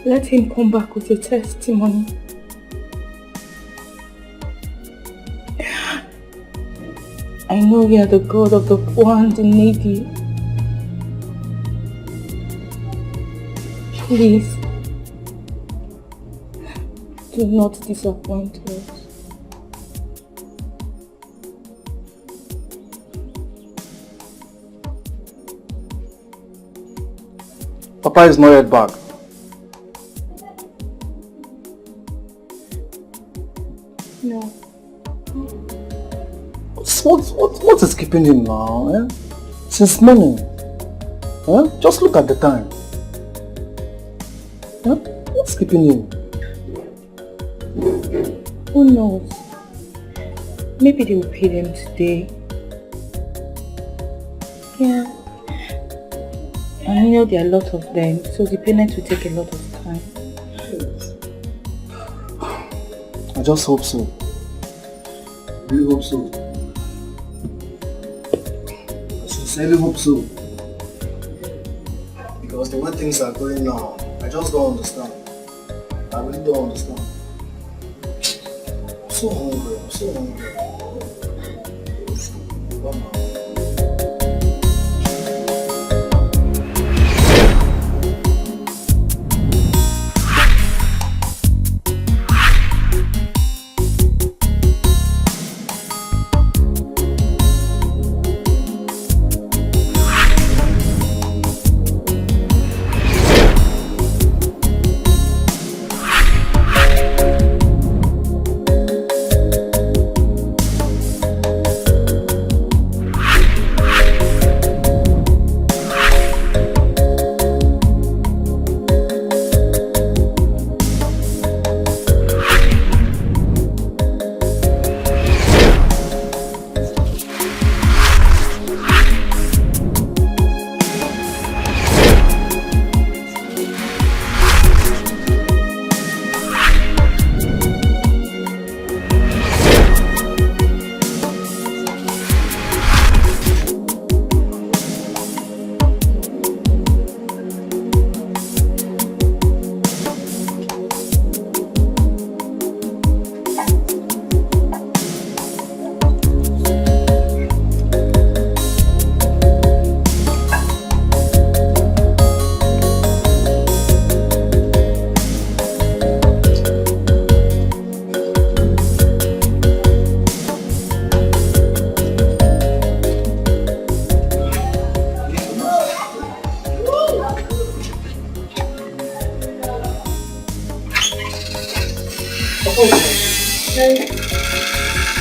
Let him come back with a testimony. I know you are the God of the poor and the needy. Please, do not disappoint us. Papa is not yet back. No. What is keeping him now? Eh? Since morning. Eh? Just look at the time. Eh? What's keeping him? Who knows? Maybe they will pay them today. Yeah. And you know there are a lot of them, so the payment will take a lot of time. I just hope so. I really hope so. I sincerely hope so. Because the way things are going now, I just don't understand. I really don't understand. I'm so hungry, I'm so hungry. Come on.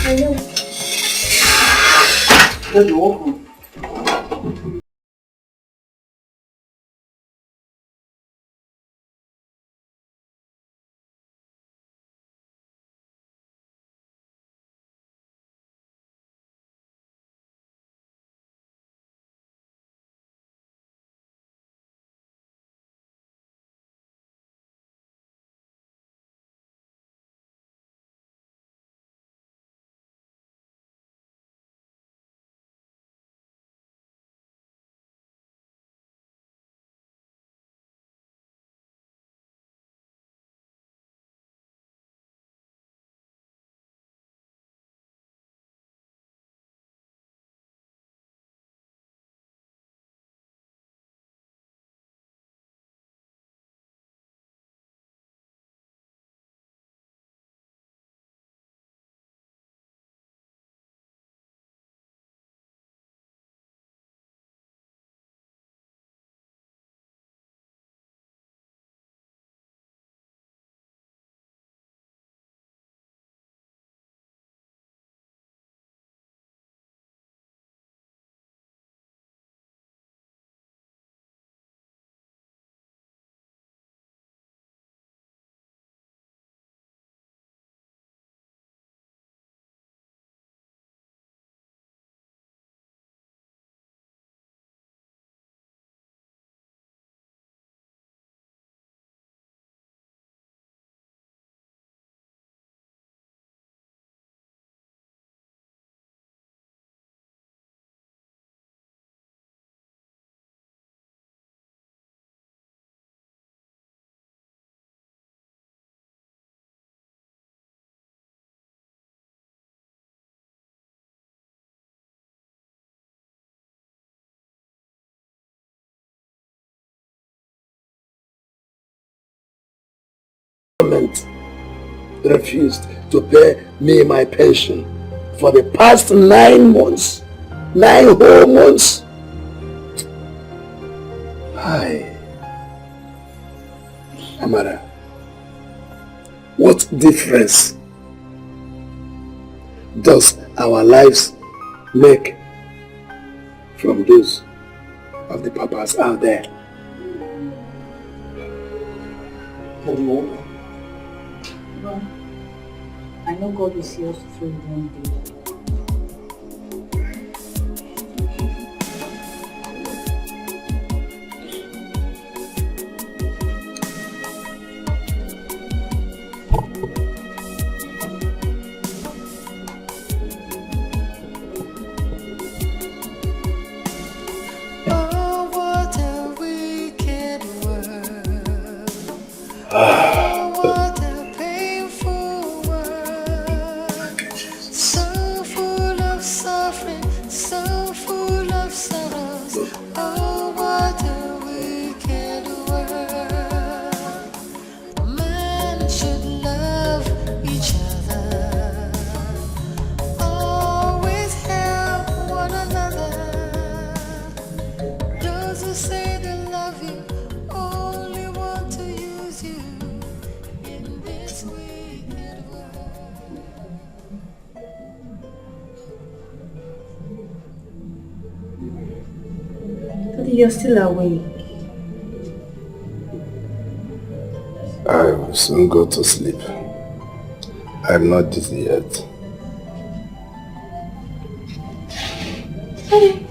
I know. You're welcome. government refused to pay me my pension for the past 9 months. 9 whole months. Hi. Amara, what difference does our lives make from those of the papas out there? Well, I know God will see us through one day. You're still awake. I will soon go to sleep. I'm not dizzy yet. Daddy.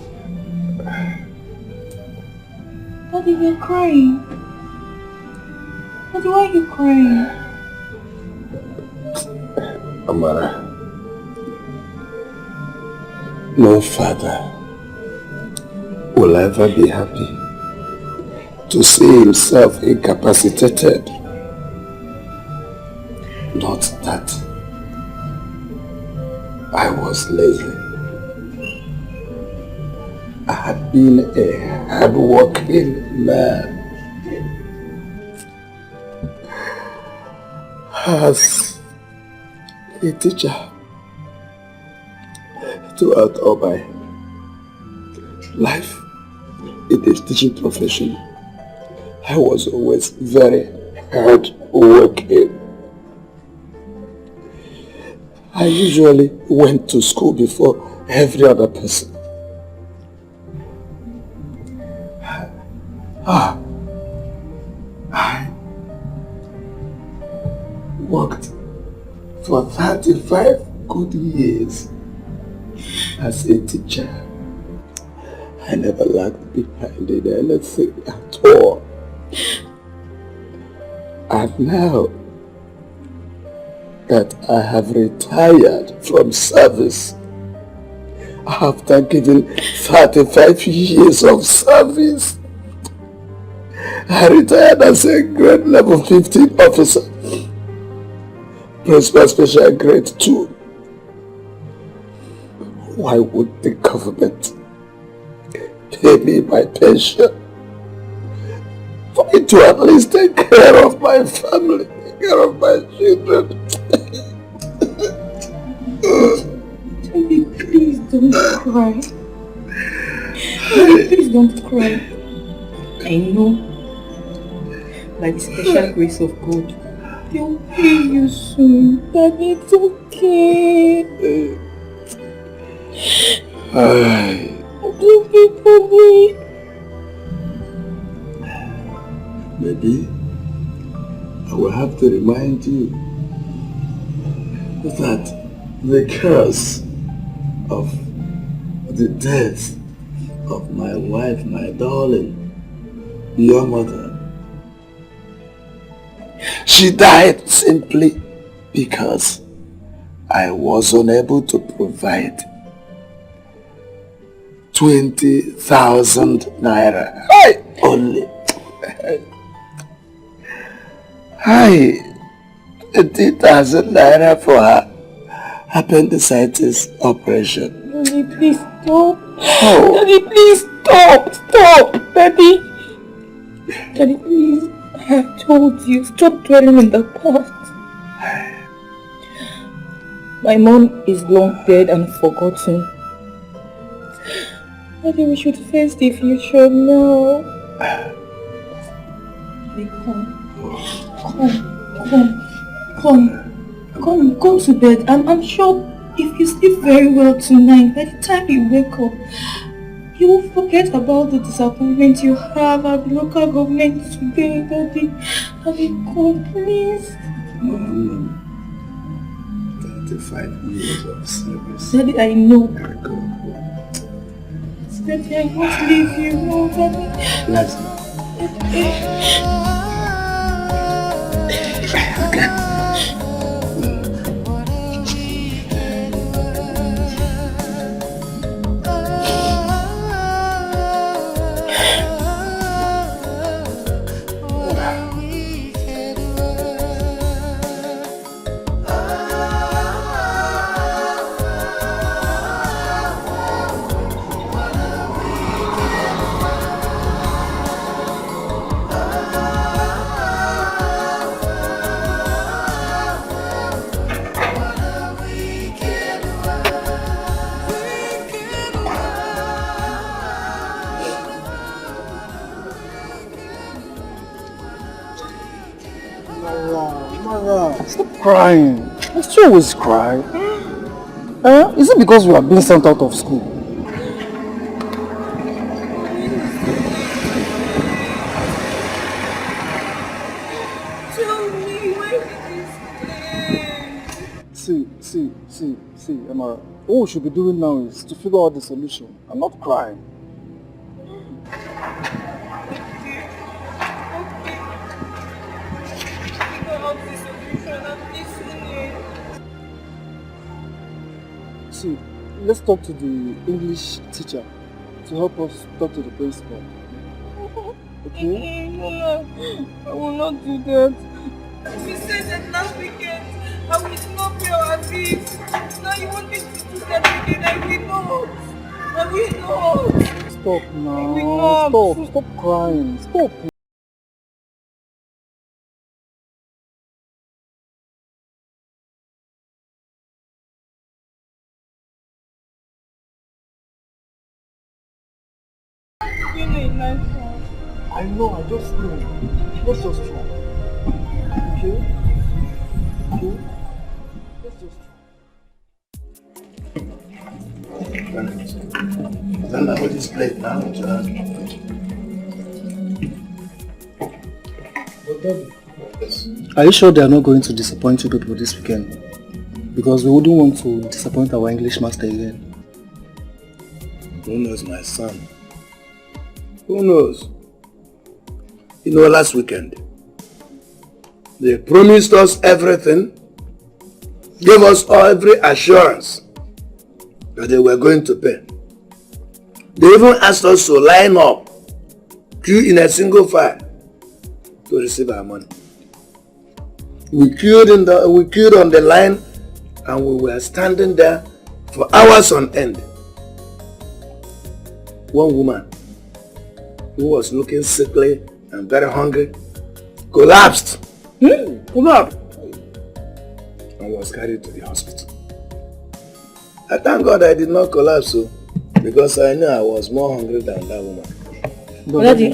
Daddy, you're crying. Daddy, why are you crying? Amara, no father will ever be happy to see himself incapacitated. Not that I was lazy. I had been a hard-working man. As a teacher throughout all my life in the teaching profession, I was always very hard working. I usually went to school before every other person. I worked for 35 good years as a teacher. I never lagged behind in anything at all. And now that I have retired from service, after giving 35 years of service, I retired as a grade level 15 officer, principal special grade 2. Why would the government pay me my pension for me to at least take care of my family, take care of my children? Baby, please don't cry. Baby, please don't cry. I know, by the special grace of God, they'll pay you soon. Daddy, it's okay. Maybe I will have to remind you that the curse of the death of my wife, my darling, your mother, she died simply because I was unable to provide 20,000 naira. Only 20,000 naira for her appendicitis operation. Daddy, please stop. Oh. Daddy, please stop. Stop. Daddy. Daddy, please. I have told you, stop dwelling in the past. My mom is long dead and forgotten. I think we should face the future now. Come to bed. I'm sure if you sleep very well tonight, by the time you wake up, you will forget about the disappointment you have at the local government today, Daddy. Daddy, come, please. 35 years of service. Daddy, I know. Very good. Daddy, I won't leave you, no, Daddy. Bless me. Okay. Stop crying. I still always cry. Is it because you are being sent out of school? Tell me, why did you stay? See, Emma. What we should be doing now is to figure out the solution. I'm not crying. See, let's talk to the English teacher to help us talk to the principal. Okay? No, I will not do that. You said that last weekend I will not pay our fees. Now you want me to do that again? I will not. I will not. Stop now. I will not. Stop crying. Stop. You know it nice one. I know, I just know. Let's just try. Okay? Okay? Let's just try. Then I will this plate now, John. Are you sure they are not going to disappoint you people this weekend? Because we wouldn't want to disappoint our English master again. Who knows, my son? Who knows? You know, last weekend, they promised us everything, gave us every assurance that they were going to pay. They even asked us to line up, queue in a single file to receive our money. We queued on the line and we were standing there for hours on end. One woman who was looking sickly and very hungry collapsed. Collapsed and was carried to the hospital. I thank God I did not collapse, because I knew I was more hungry than that woman. But Daddy,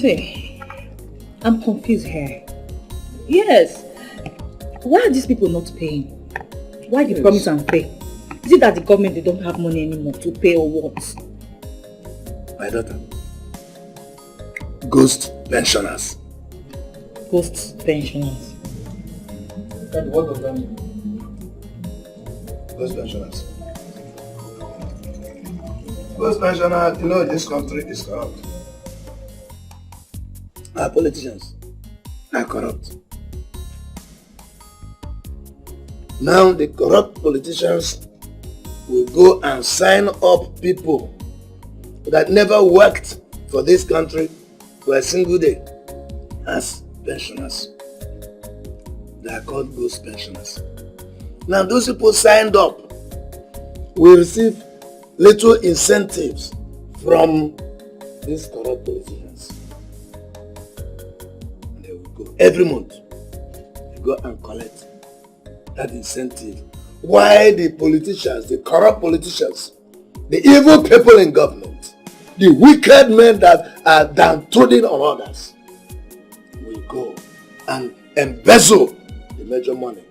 see, I'm confused here. Yes. Why are these people not paying? Why they promise and pay? Is it that the government they don't have money anymore to pay or what? My daughter. Ghost pensioners. Ghost pensioners. And what does that mean? Ghost pensioners. Ghost pensioners, you know this country is corrupt. Our politicians are corrupt. Now the corrupt politicians will go and sign up people that never worked for this country for a single day as pensioners. They are called ghost pensioners. Now those people signed up will receive little incentives from these corrupt politicians. And they will every month, you go and collect that incentive. Why the politicians, the corrupt politicians, the evil people in government, the wicked men that are downtrodden on others, will go and embezzle the major money.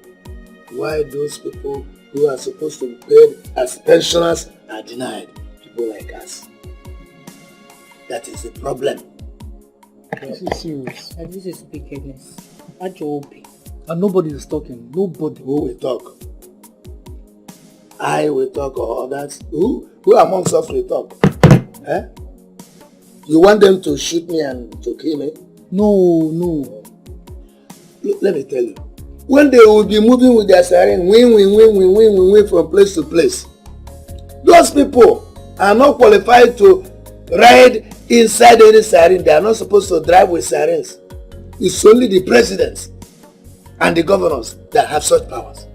Why those people who are supposed to be paid as pensioners are denied? People like us. That is the problem. This is serious. And this is wickedness. Ajobi. And nobody is talking. Nobody. Who will talk? I will talk or others? Who amongst us will talk? Eh? You want them to shoot me and to kill me? No. Let me tell you. When they will be moving with their siren, win from place to place, those people are not qualified to ride inside any siren. They are not supposed to drive with sirens. It's only the presidents and the governors that have such powers.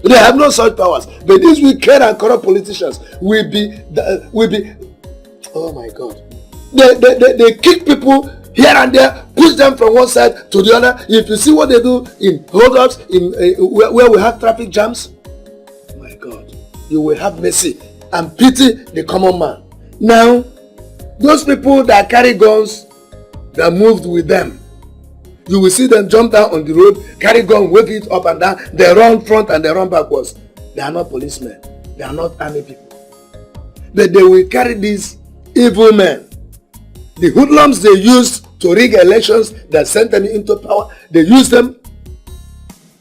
They have no such powers. But these wicked and corrupt politicians will be, oh my God. They kick people here and there, push them from one side to the other. If you see what they do in hold-ups, where we have traffic jams, my God, you will have mercy and pity the common man. Now, those people that carry guns, that moved with them, you will see them jump down on the road, carry gun, wave it up and down. They run front and they run backwards. They are not policemen. They are not army people. But they will carry these evil men. The hoodlums they used to rig elections that sent them into power, they use them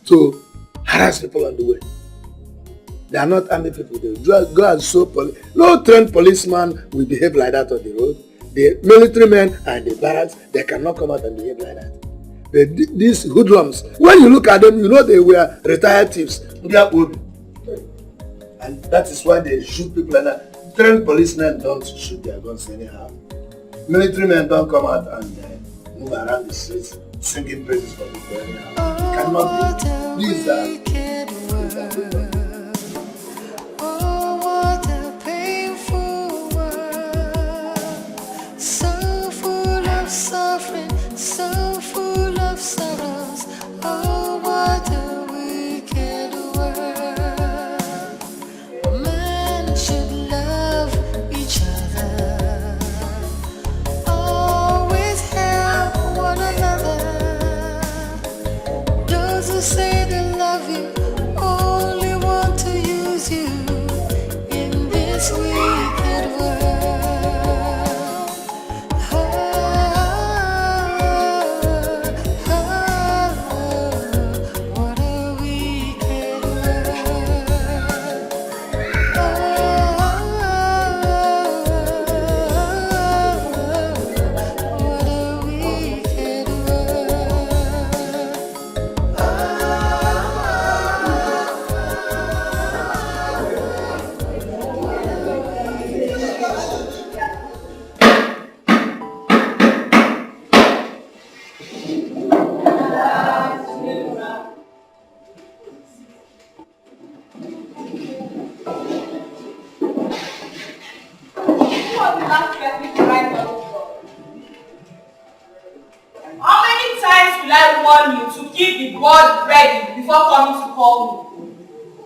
to harass people on the way. They are not army people. They go and so no trained policeman will behave like that on the road. The military men and the barracks, they cannot come out and behave like that. But these hoodlums, when you look at them, you know they were retired thieves. And that is why they shoot people like that. Trained policemen don't shoot their guns anyhow. Military men don't come out and move around the streets singing praises for people anyhow. It cannot be. These are suffering, so full of sorrows. Oh, what a wicked world. Men should love each other, always help one another. Those who say they love you only want to use you in this wicked world. God ready before coming to call me.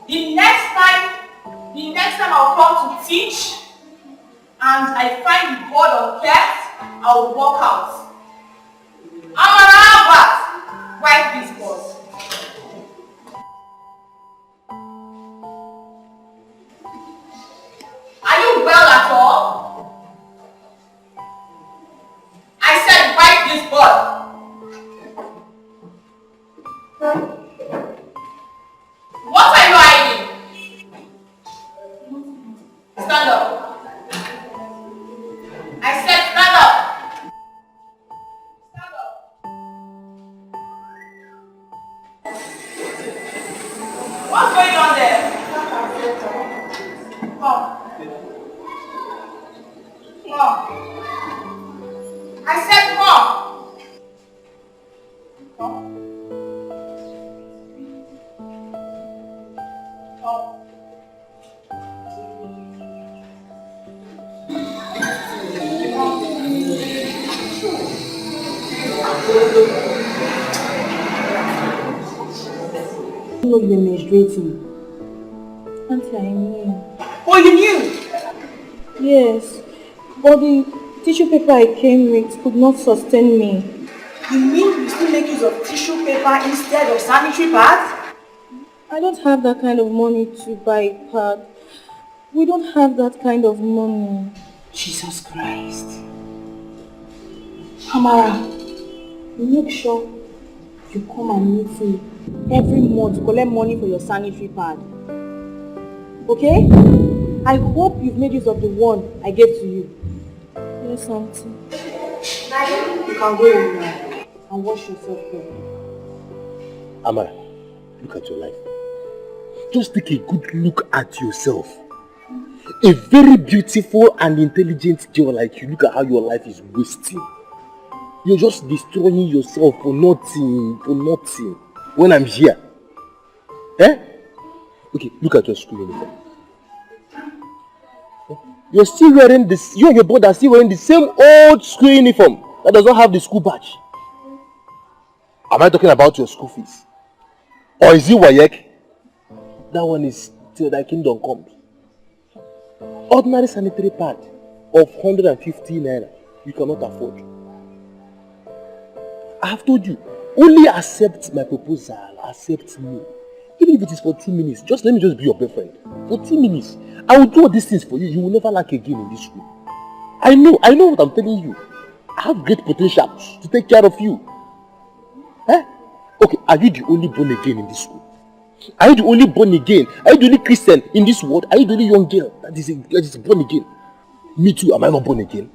The next time I'll come to teach and I find the board on kept, I will walk out. I'm an Albert. Why this boss? Are you well at all? I said wipe this board. What are you hiding? Stand up. I said stand up. Stand up. What's going on there? Come. Come. I said come. Come. know you were menstruating. Auntie, I knew. Oh, you knew? Yes, but the tissue paper I came with could not sustain me. You mean you still make use of tissue paper instead of sanitary pads? I don't have that kind of money to buy a pad. We don't have that kind of money. Jesus Christ. Amara, make sure you come and meet me every month to collect money for your sanitary pad. Okay? I hope you've made use of the one I gave to you. Yes, Auntie. You can go in now and wash yourself here. Amara, look at your life. Just take a good look at yourself. A very beautiful and intelligent girl like you, look at how your life is wasting. You're just destroying yourself for nothing, when I'm here. Eh? Okay, look at your school uniform. You're still wearing this, you and your brother are still wearing the same old school uniform that does not have the school badge. Am I talking about your school fees? Or is it WAEC? That one is till thy kingdom comes. Ordinary sanitary pad of 150 naira you cannot afford. I have told you, only accept my proposal, accept me. Even if it is for 2 minutes, let me just be your boyfriend. For 2 minutes, I will do all these things for you. You will never lack again in this school. I know what I'm telling you. I have great potential to take care of you. Eh? Okay, are you the only born again in this school? Are you the only born again? Are you the only Christian in this world? Are you the only young girl that is born again? Me too, am I not born again?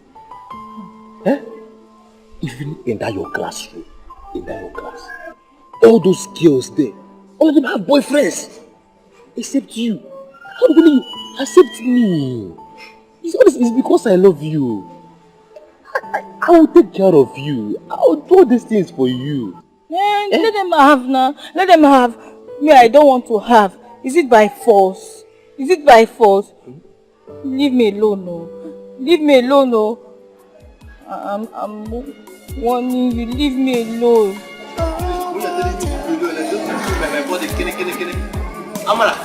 Eh? Even in that your classroom, all those girls there, all of them have boyfriends, except you. How will you accept me? It's because I love you. I will take care of you. I will do all these things for you. Let them have now. Let them have. Me, I don't want to have. Is it by force? Leave me alone, no. Leave me alone, no. I'm warning you. Leave me alone. Amara.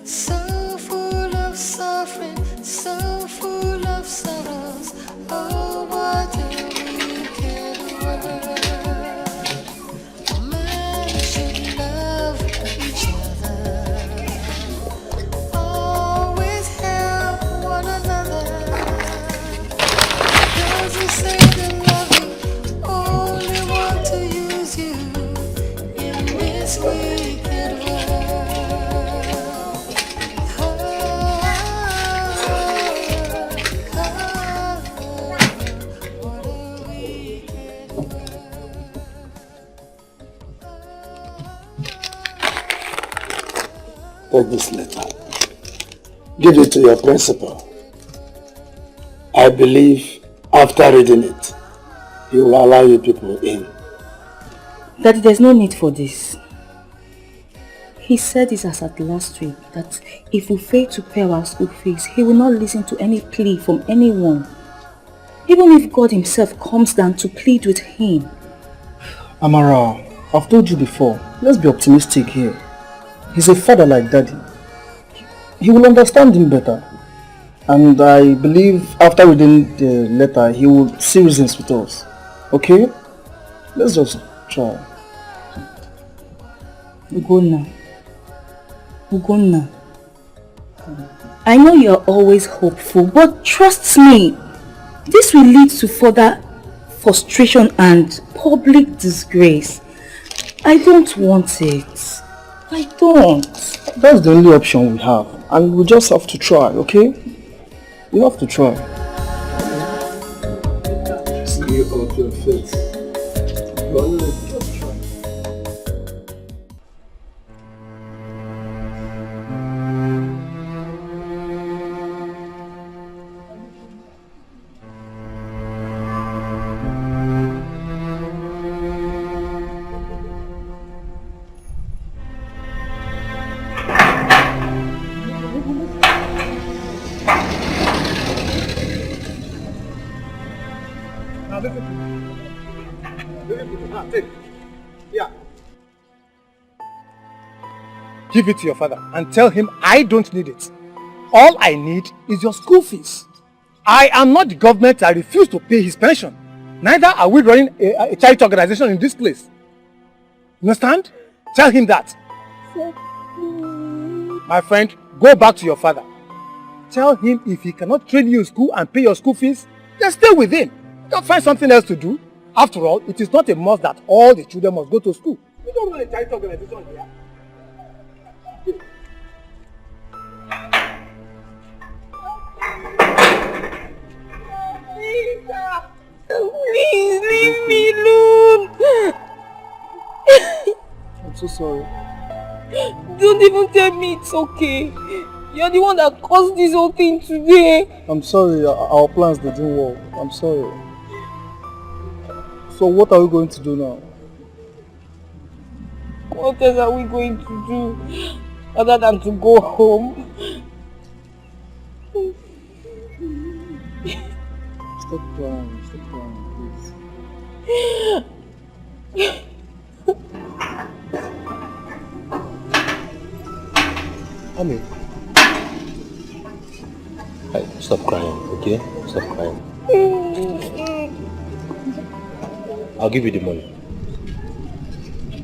So full of suffering, so full of sorrows. Oh, what a wicked world. Men should love each other, always help one another. Those who say they love you only want to use you in this wicked world. Take this letter. Give it to your principal. I believe after reading it, he will allow you people in. Daddy, there's no need for this. He said this as at last week, that if we fail to pay our school fees, he will not listen to any plea from anyone. Even if God himself comes down to plead with him. Amara, I've told you before, let's be optimistic here. He's a father like Daddy. He will understand him better. And I believe after reading the letter, he will see reasons with us. Okay? Let's just try. Ugonna. I know you're always hopeful, but trust me, this will lead to further frustration and public disgrace. I don't want it. I don't. That's the only option we have. And we just have to try, okay? We have to try. See off your face. Take. Yeah. Give it to your father and tell him I don't need it. All I need is your school fees. I am not the government. I refuse to pay his pension. Neither are we running a charity organization in this place. You understand? Tell him that. My friend, go back to your father. Tell him if he cannot train you in school and pay your school fees, then stay with him. Don't find something else to do. After all, it is not a must that all the children must go to school. We don't run a charity organization here. Please leave me alone. I'm so sorry. Don't even tell me it's okay. You're the one that caused this whole thing today. I'm sorry, our plans didn't work. I'm sorry. So what are we going to do now? What else are we going to do other than to go home? Stop crying, please. Ami. Hey, stop crying, okay? Stop crying. I'll give you the money.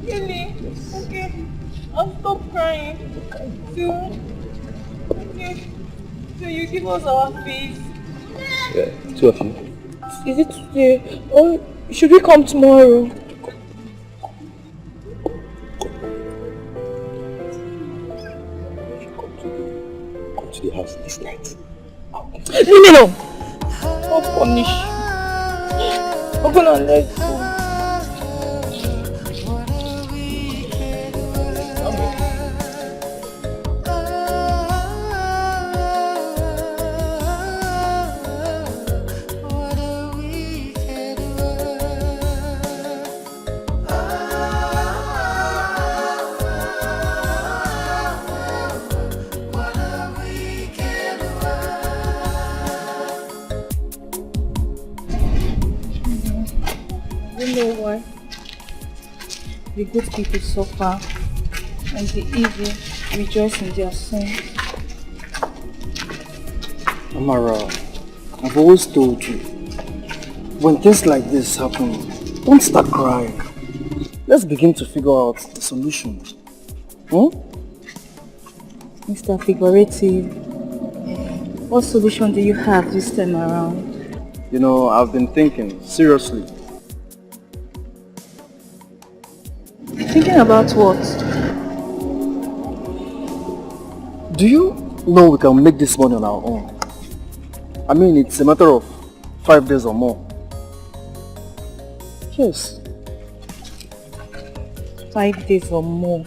Really? Yes. Okay. I'll stop crying. So you give us our fees? Yeah, 2 of you. Is it today? Or should we come tomorrow? Come to the house this night. Leave me alone! I'll punish you. I'm gonna let go. You know why? The good people suffer and the evil rejoice in their sin. Amara, I've always told you, when things like this happen, don't start crying. Let's begin to figure out the solution. Mr. Figurative, what solution do you have this time around? You know, I've been thinking, seriously. Thinking about what? Do you know we can make this money on our own? I mean, it's a matter of 5 days or more. Yes. 5 days or more?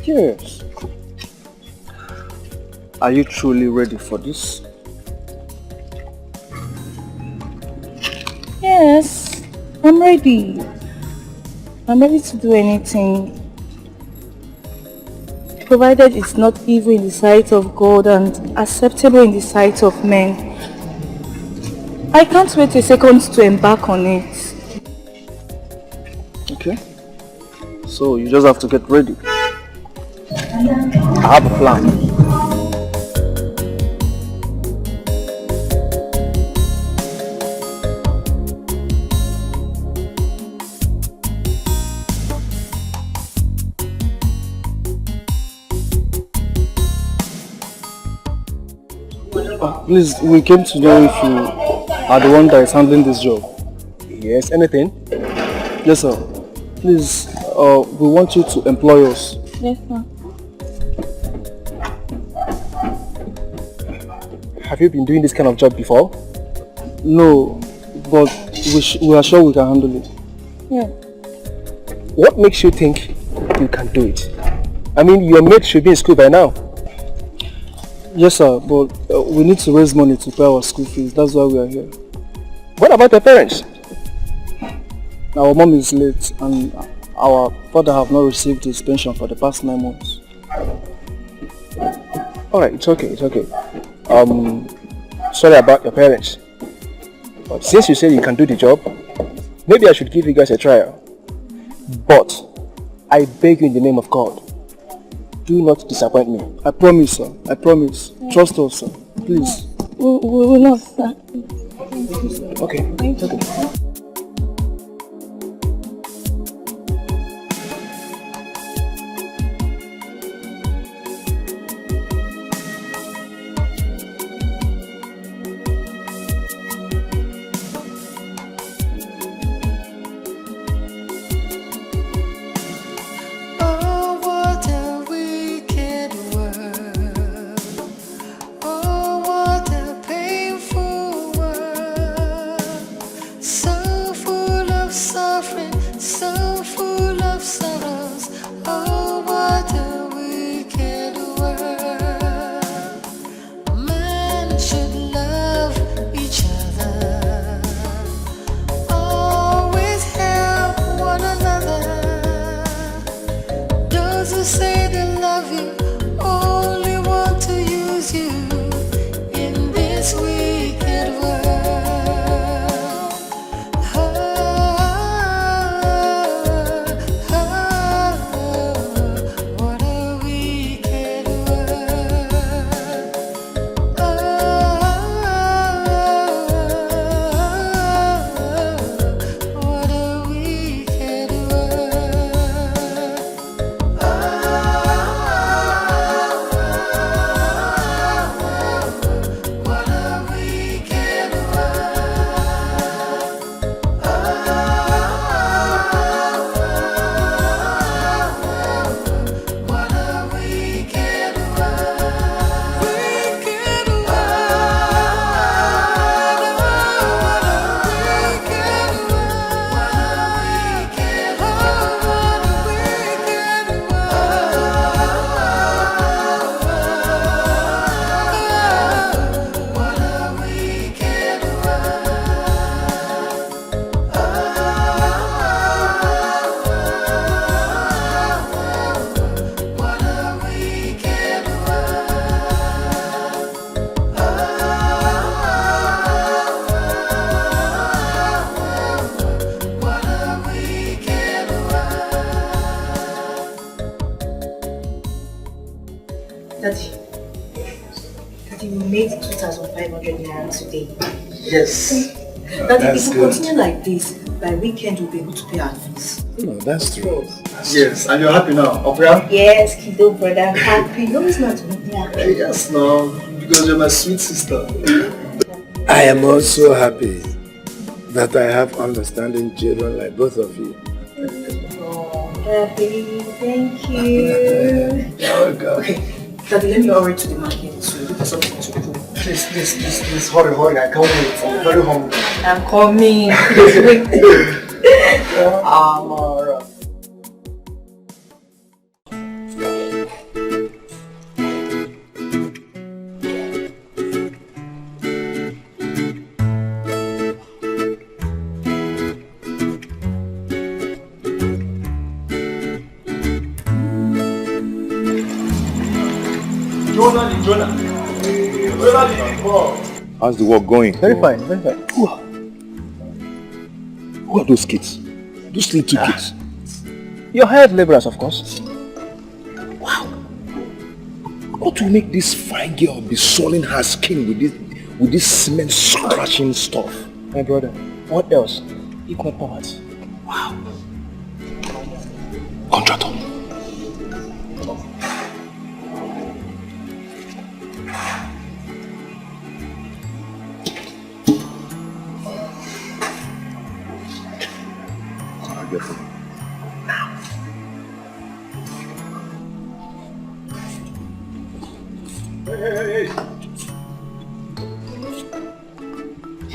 Yes. Are you truly ready for this? Yes, I'm ready. I'm ready to do anything, provided it's not evil in the sight of God and acceptable in the sight of men. I can't wait a second to embark on it. Okay. So you just have to get ready. I have a plan. Please, we came to know if you are the one that is handling this job. Yes, anything? Yes, sir. Please, we want you to employ us. Yes, sir. Have you been doing this kind of job before? No, but we are sure we can handle it. Yeah. What makes you think you can do it? I mean, your mate should be in school by now. Yes, sir, but we need to raise money to pay our school fees. That's why we are here. What about your parents? Our mom is late and our father have not received his pension for the past 9 months. Alright, it's okay. Sorry about your parents. But since you said you can do the job, Maybe I should give you guys a trial. But I beg you in the name of God, do not disappoint me. I promise, sir. I promise. Trust us, sir. Please. We will not, sir. Okay. Thank you. Okay. Oh, what a wicked world. Oh, what a painful world. So full of suffering, so full of sorrows. Oh, what a wicked world. Man should love each other. Always help one another. Those who say they love you only want to use you in this wicked world. What a wicked world. What a wicked world. What a wicked world. What a wicked world. Wicked world. What a wicked world. What a wicked world. What a wicked world. What a wicked world. What a wicked world. Daddy, we made 2,500 naira today. Yes. Daddy, That's if we good. continue like this, by weekend we'll be able to pay our fees. No, that's true. Yes, and you're happy now, Opera? Yes, kiddo, brother, I'm happy. No, it's not me. Yeah. Yes, no, because you're my sweet sister. I am also happy that I have understanding children like both of you. Oh, Daddy, thank you. Oh, God. Okay, Daddy, let me hurry to the market to look for something to do. Please, hurry, I can't wait. I'm very hungry. I'm coming. Amara. Jonah. How's the work going? Very fine, very fine. Who are those kids? Those little kids? Your hired laborers, of course. Wow. What will make this fine girl be soiling her skin with this cement scratching stuff? My brother, what else? Equal poverty. Wow. Contractor.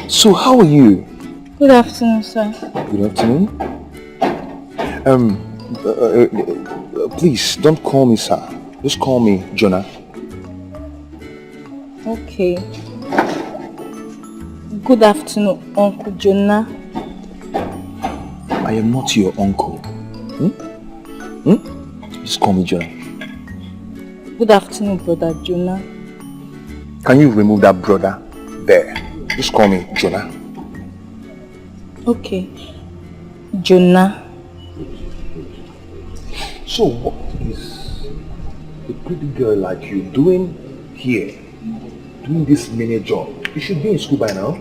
So how are you? Good afternoon, sir. Good afternoon. Please don't call me sir. Just call me Jonah. Okay. Good afternoon, Uncle Jonah. I am not your uncle. Just call me Jonah. Good afternoon, Brother Jonah. Can you remove that brother there? Just call me Jonah. Okay. Jonah. So what is a pretty girl like you doing here? Doing this mini job? You should be in school by now.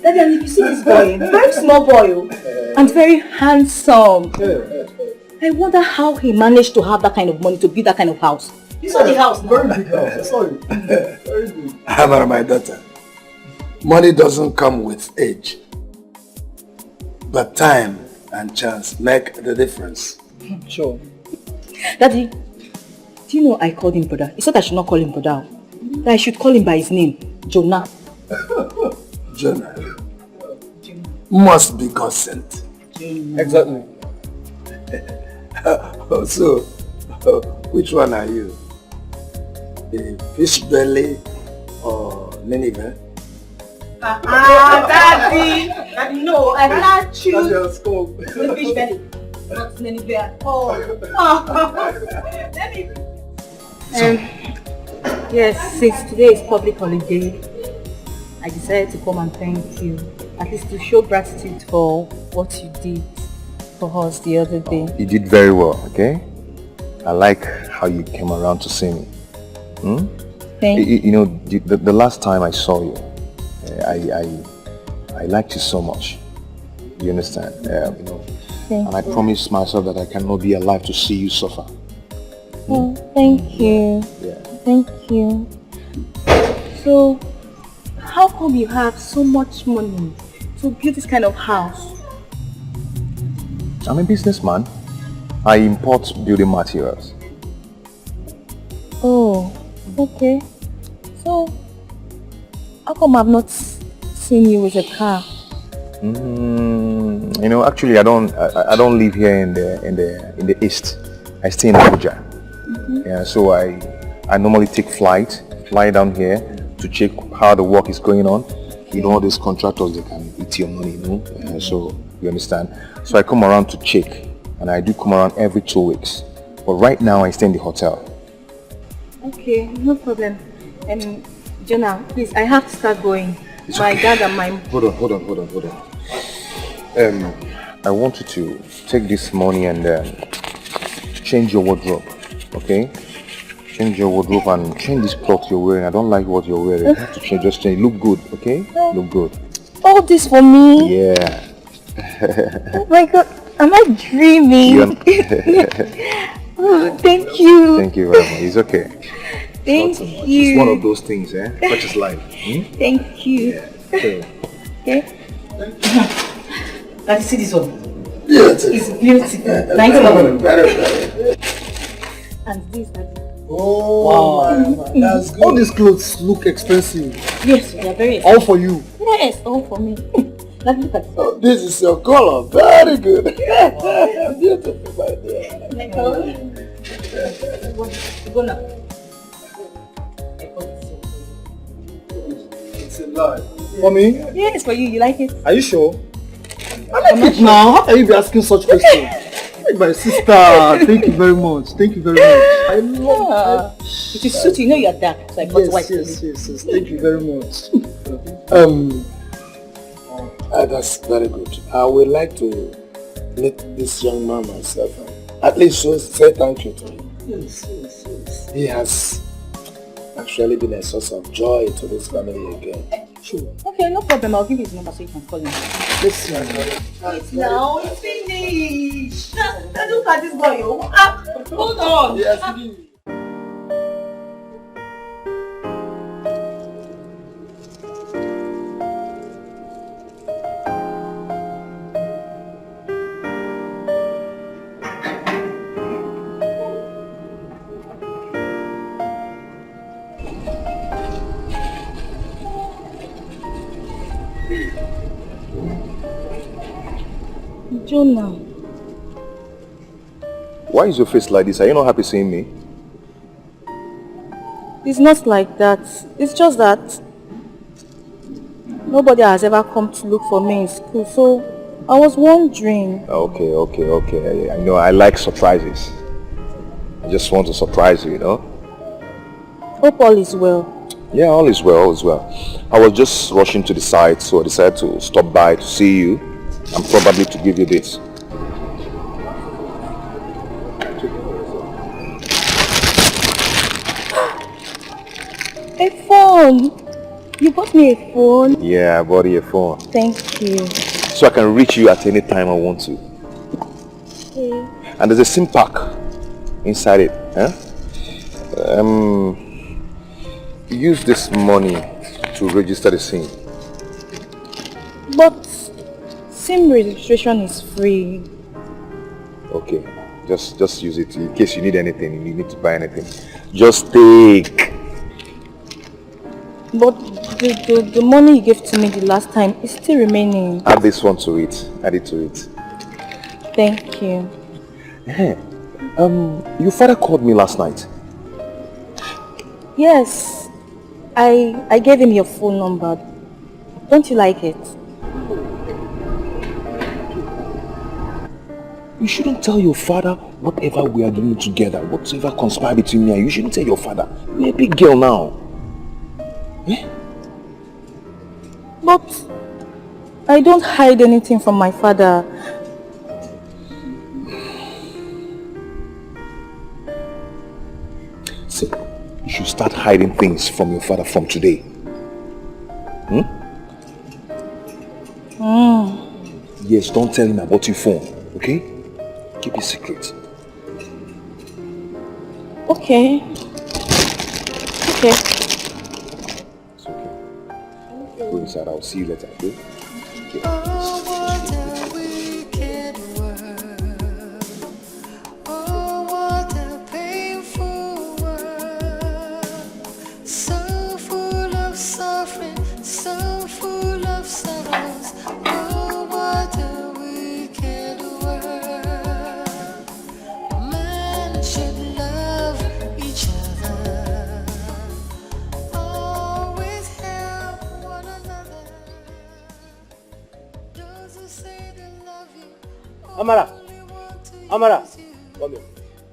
Daddy, and if you see this boy, very small boy, and very handsome. I wonder how he managed to have that kind of money to build that kind of house. You saw the house now. Very big house. I saw it. Very good. Hammer, my daughter. Money doesn't come with age. But time and chance make the difference. Sure. Daddy, do you know I called him brother? He said I should not call him brother. That I should call him by his name, Jonah. Jonah. Must be God sent. Exactly. So, which one are you? The fish belly or Nineveh? Daddy! Daddy, no, I can't choose the fish belly. Not Nineveh. Oh. Let me... yes, since today is public holiday, I decided to come and thank you. At least to show gratitude for what you did for us the other day. You did very well, okay? I like how you came around to see me. Thank you. You know, the last time I saw you, I liked you so much. You understand? You know, Thank and I promised myself that I cannot be alive to see you suffer. Oh, thank you. Yeah. Thank you. So, how come you have so much money to build this kind of house? I'm a businessman. I import building materials. Oh, okay. So, how come I've not seen you with a car? You know, actually, I don't live here in the east. I stay in Abuja. Yeah, so I normally take fly down here to check how the work is going on. You know, all these contractors, they can eat your money, you know. So you understand. So I come around to check, and I do come around every 2 weeks. But right now, I stay in the hotel. Okay, no problem. Jonah, please, I have to start going. It's My okay. dad and my... Hold on. I want you to take this money and change your wardrobe, okay? Change your wardrobe and change this clothes you're wearing. I don't like what you're wearing. You have to change, just change. Look good, okay? Look good. All this for me? Yeah. Oh my God, am I dreaming? Oh, thank you. Thank you very much. It's okay. Thank It's you. one of those things, such as life. Thank you. Yeah. So, Okay. Daddy, see this one. Beautiful. It's beautiful. Nice one. Very, very. And this, Daddy. Oh, wow. That's good. All these clothes look expensive. Yes, they are very All for you. Yes, all for me. Let's look at it. Oh, this is your color. Very good. Beautiful, my dear. Go now. It's a lie. Mommy, Yes, for you. You like it? are you sure? I like it now. How can you be asking such questions? Like my sister. Thank you very much. Thank you very much. I love it. It is suit. You know you are dark, so I got white. Yes. Thank you very much. That's very good. I would like to meet this young man myself. At least say thank you to him. Yes. He has actually been a source of joy to this family again. Sure. Okay, no problem. I'll give you his number so you can call him. Let's Now it's finished. Now look at this boy. Hold on. Yes, Jonah. Why is your face like this? Are you not happy seeing me? It's not like that. It's just that nobody has ever come to look for me in school, so I was wondering. Okay. I know I like surprises. I just want to surprise you, you know? Hope all is well. Yeah, all is well. I was just rushing to the site, so I decided to stop by to see you and probably to give you this. A phone! You bought me a phone? Yeah, I bought you a phone. Thank you. So I can reach you at any time I want to. Okay. And there's a SIM pack inside it. Huh? Use this money to register the SIM. But SIM registration is free. Okay, just use it in case you need anything, you need to buy anything. Just take. But the money you gave to me the last time is still remaining. Add this one to it. Add it to it. Thank you. Hey, your father called me last night. Yes, I gave him your phone number. Don't you like it? You shouldn't tell your father whatever we are doing together, whatever conspired between me and you. You shouldn't tell your father. You're a big girl now. Eh? But I don't hide anything from my father. See, you should start hiding things from your father from today. Yes, don't tell him about your phone, okay? Keep it secret. Okay. Okay. It's okay. Go inside, I'll see you later, okay? Okay. Oh, what a wicked world. Oh, what a painful world. So full of suffering, so full of sorrows. Oh, what a wicked world. Man should love each other. Always help one another. Those who say they love you Amara, only want to Amara, use you come here.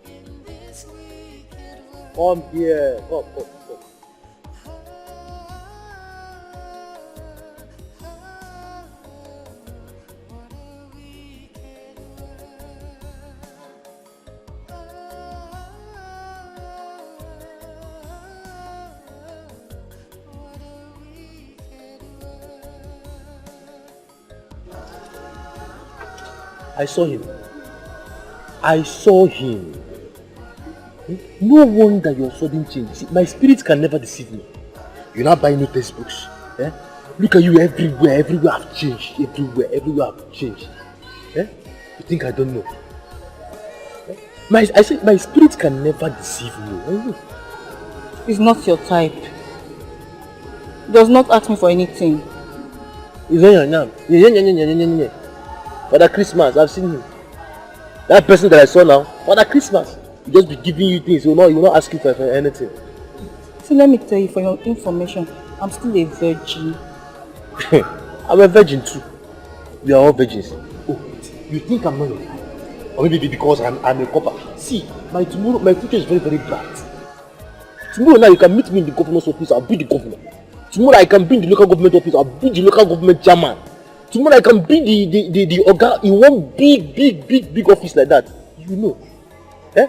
in this wicked world. Come here. Come. What a wicked I saw him. No wonder your sudden change. See, my spirit can never deceive me. You now buy new textbooks. Eh? Look at you everywhere. Everywhere I've changed. Everywhere I've changed. You think I don't know? I said my spirit can never deceive me. He's not your type. He does not ask me for anything. Father Christmas, I've seen him. That person that I saw now, Father Christmas, he just be giving you things. He will not ask you for anything. So let me tell you, for your information, I'm still a virgin. I'm a virgin too. We are all virgins. Oh, you think I'm not your type? Or maybe because I'm a copper. See, my future is very, very bright. Tomorrow now you can meet me in the governor's office, I'll be the governor. Tomorrow I can be in the local government office, I'll be the local government chairman. Tomorrow I can be the organ in one big office like that. You know. Eh?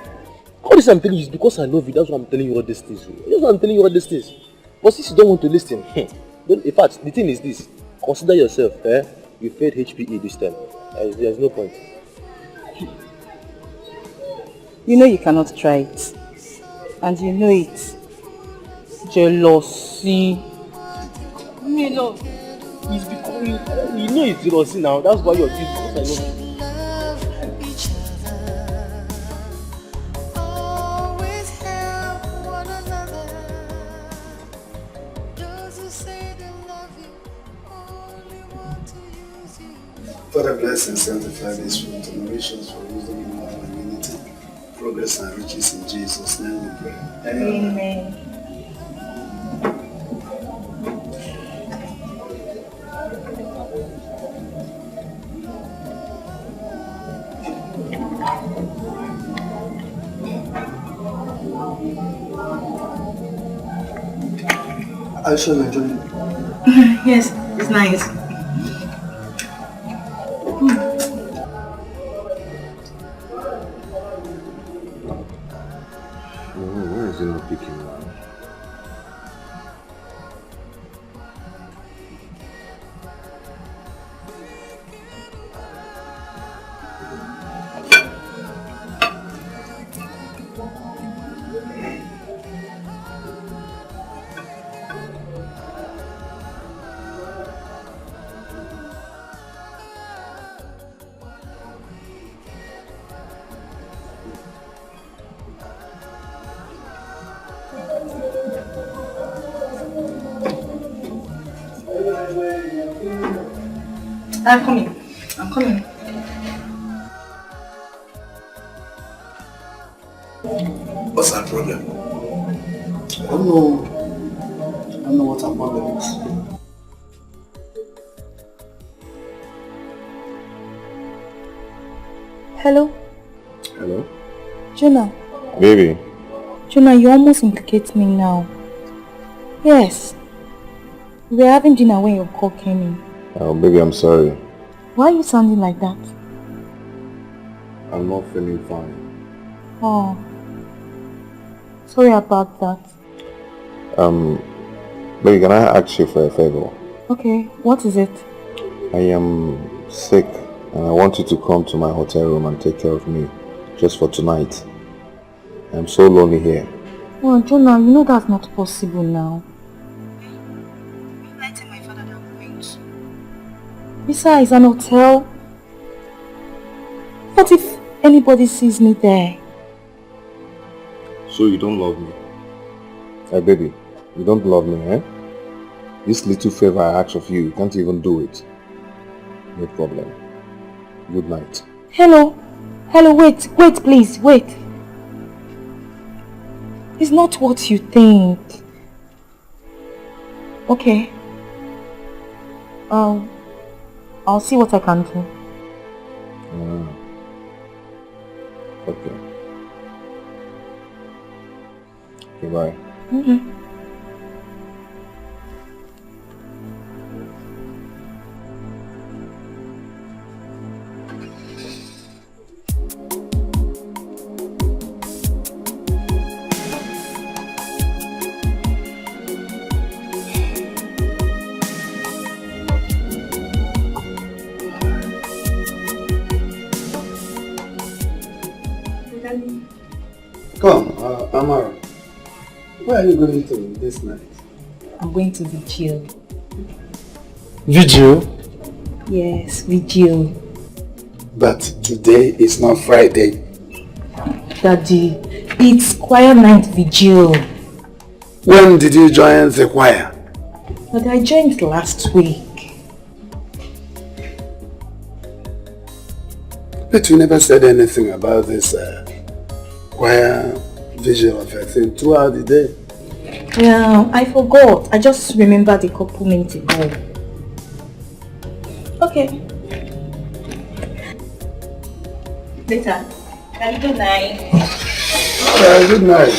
All this I'm telling you is because I love you, that's why I'm telling you all these things. That's why I'm telling you all these things. But since you don't want to listen, in fact, the thing is this. Consider yourself, you failed HPE this time. There's no point. You know you cannot try it. And you know it. Jealousy. Me love. It's becoming. You know it's jealousy now. That's why you're doing it, because I love you. Father, bless and sanctify this room to nourish us for wisdom in our community, progress and riches in Jesus' name we pray. Amen. I shall enjoy it. Yes, it's nice. Where is it not picking now? I'm coming. What's our problem? I don't know what our problem is. Hello? Hello? Jonah. Baby. Jonah, you almost implicate me now. Yes. We were having dinner when your call came in. Oh, baby, I'm sorry. Why are you sounding like that? I'm not feeling fine. Oh. Sorry about that. Baby, can I ask you for a favor? Okay, what is it? I am sick and I want you to come to my hotel room and take care of me just for tonight. I'm so lonely here. Oh, Jonah, you know that's not possible now. Besides, an hotel. What if anybody sees me there? So you don't love me? Hey baby, you don't love me, eh? This little favor I ask of you can't even do it. No problem. Good night. Hello, wait please, wait. It's not what you think. Okay. I'll see what I can do. Okay. Okay, bye. Mm-hmm. Come, Amara. Where are you going to this night? I'm going to vigil. Vigil? Yes, vigil. But today is not Friday. Daddy, it's choir night vigil. When did you join the choir? But I joined last week. But you never said anything about this choir vigil of a thing throughout the day. Yeah, I forgot. I just remembered a couple minutes ago. Okay. Later. Have a good night. Good night.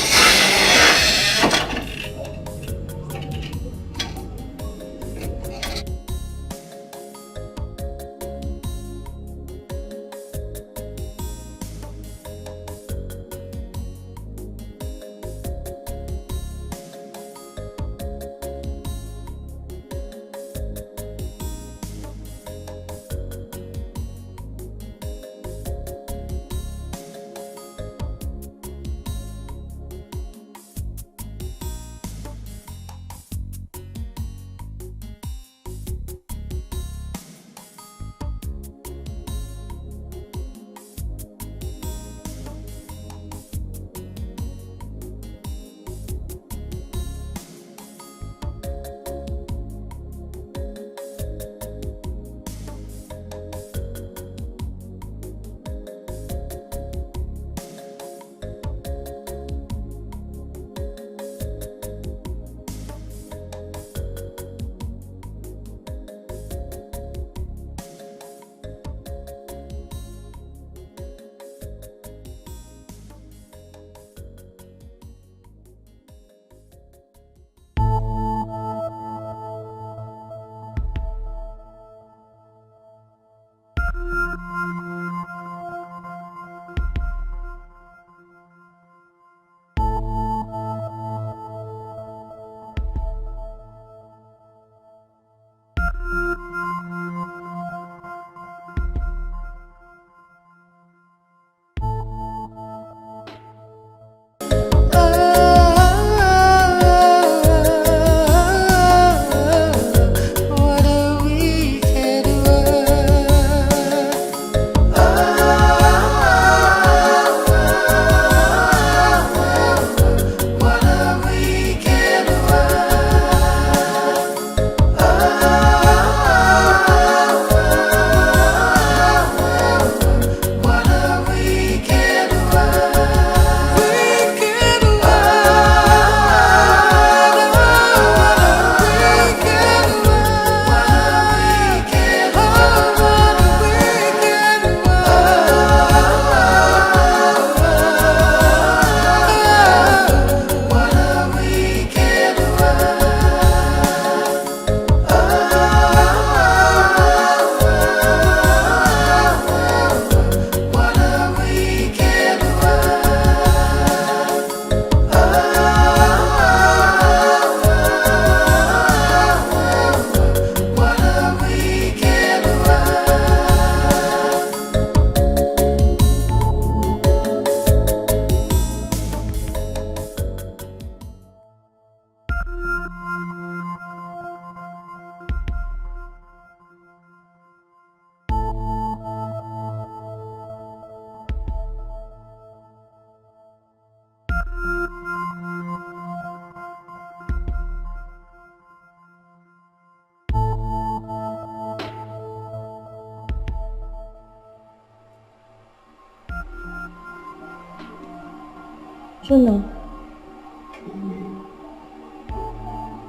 Jonah,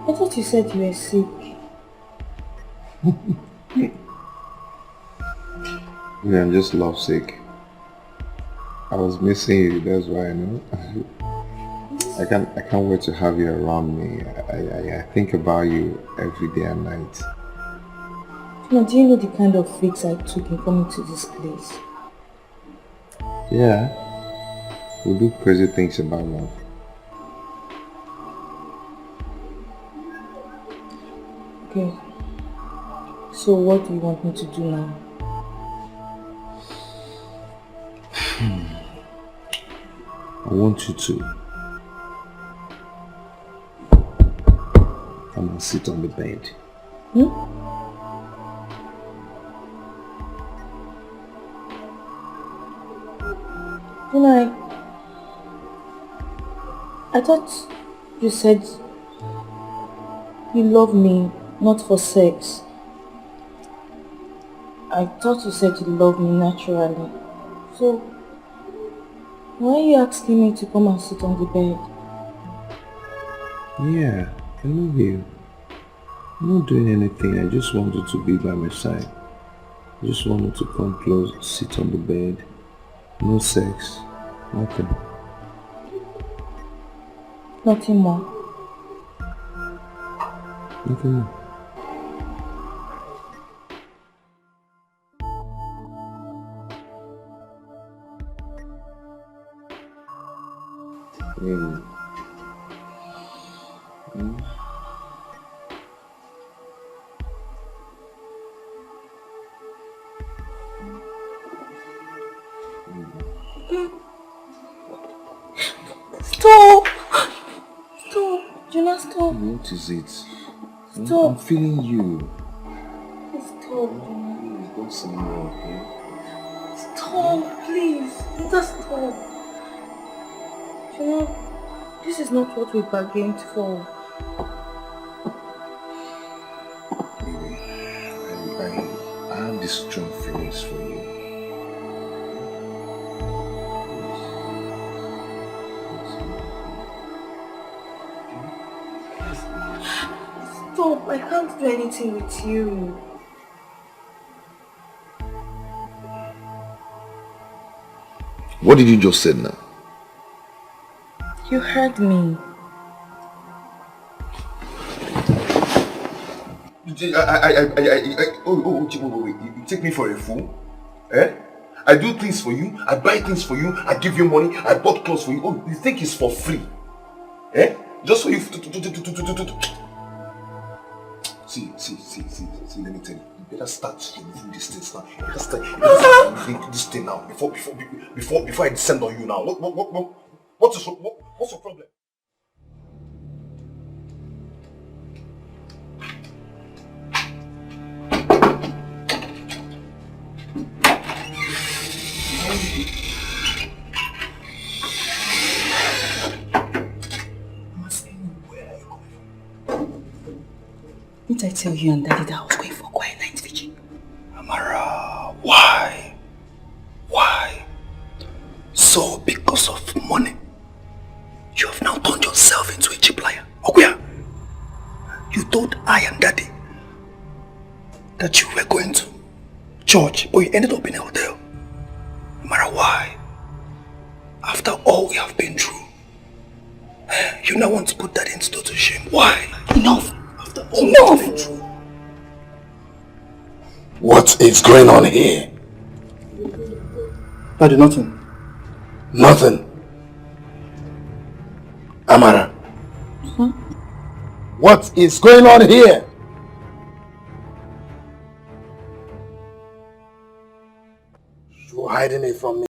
I thought you said you were sick. Yeah, I'm just lovesick. I was missing you, that's why I know. I can't wait to have you around me. I think about you every day and night. Now, do you know the kind of risks I took in coming to this place? Yeah, we do crazy things about love. Okay. So what do you want me to do now? I want you to come and sit on the bed. You know, I thought you said you love me not for sex. I thought you said you love me naturally. So, why are you asking me to come and sit on the bed? Yeah, I love you. I'm not doing anything. I just wanted to be by my side. I just wanted to come close, sit on the bed. No sex. Nothing. Nothing more. Nothing more. Really? Stop! Stop! Jonah, stop! What is it? Stop! I'm feeling you. Stop, Jonah. Please don't say more, okay? Stop, please. Just stop. Jonah, this is not what we bargained for. Baby, I have these strong feelings for you. Stop, I can't do anything with you. What did you just say now? You heard me. Wait. You take me for a fool? Eh? I do things for you, I buy things for you, I give you money, I bought clothes for you. Oh, you think it's for free? Eh? Just for you to... See, let me tell you. You better start removing these things now. You better start removing this thing now before I descend on you now. What's your problem? Didn't I tell you and Daddy that I was going for quiet night vigil? Amara, why? Why? So because of money, you have now turned yourself into a cheap liar. Okuya, you told I and Daddy that you were going to church, but you ended up in a hotel. Amara, why? After all we have been through, you now want to put Daddy into total shame. Why? Enough! Enough! What is going on here? Daddy, nothing. Nothing. Amara. Huh? What is going on here? You're hiding it from me.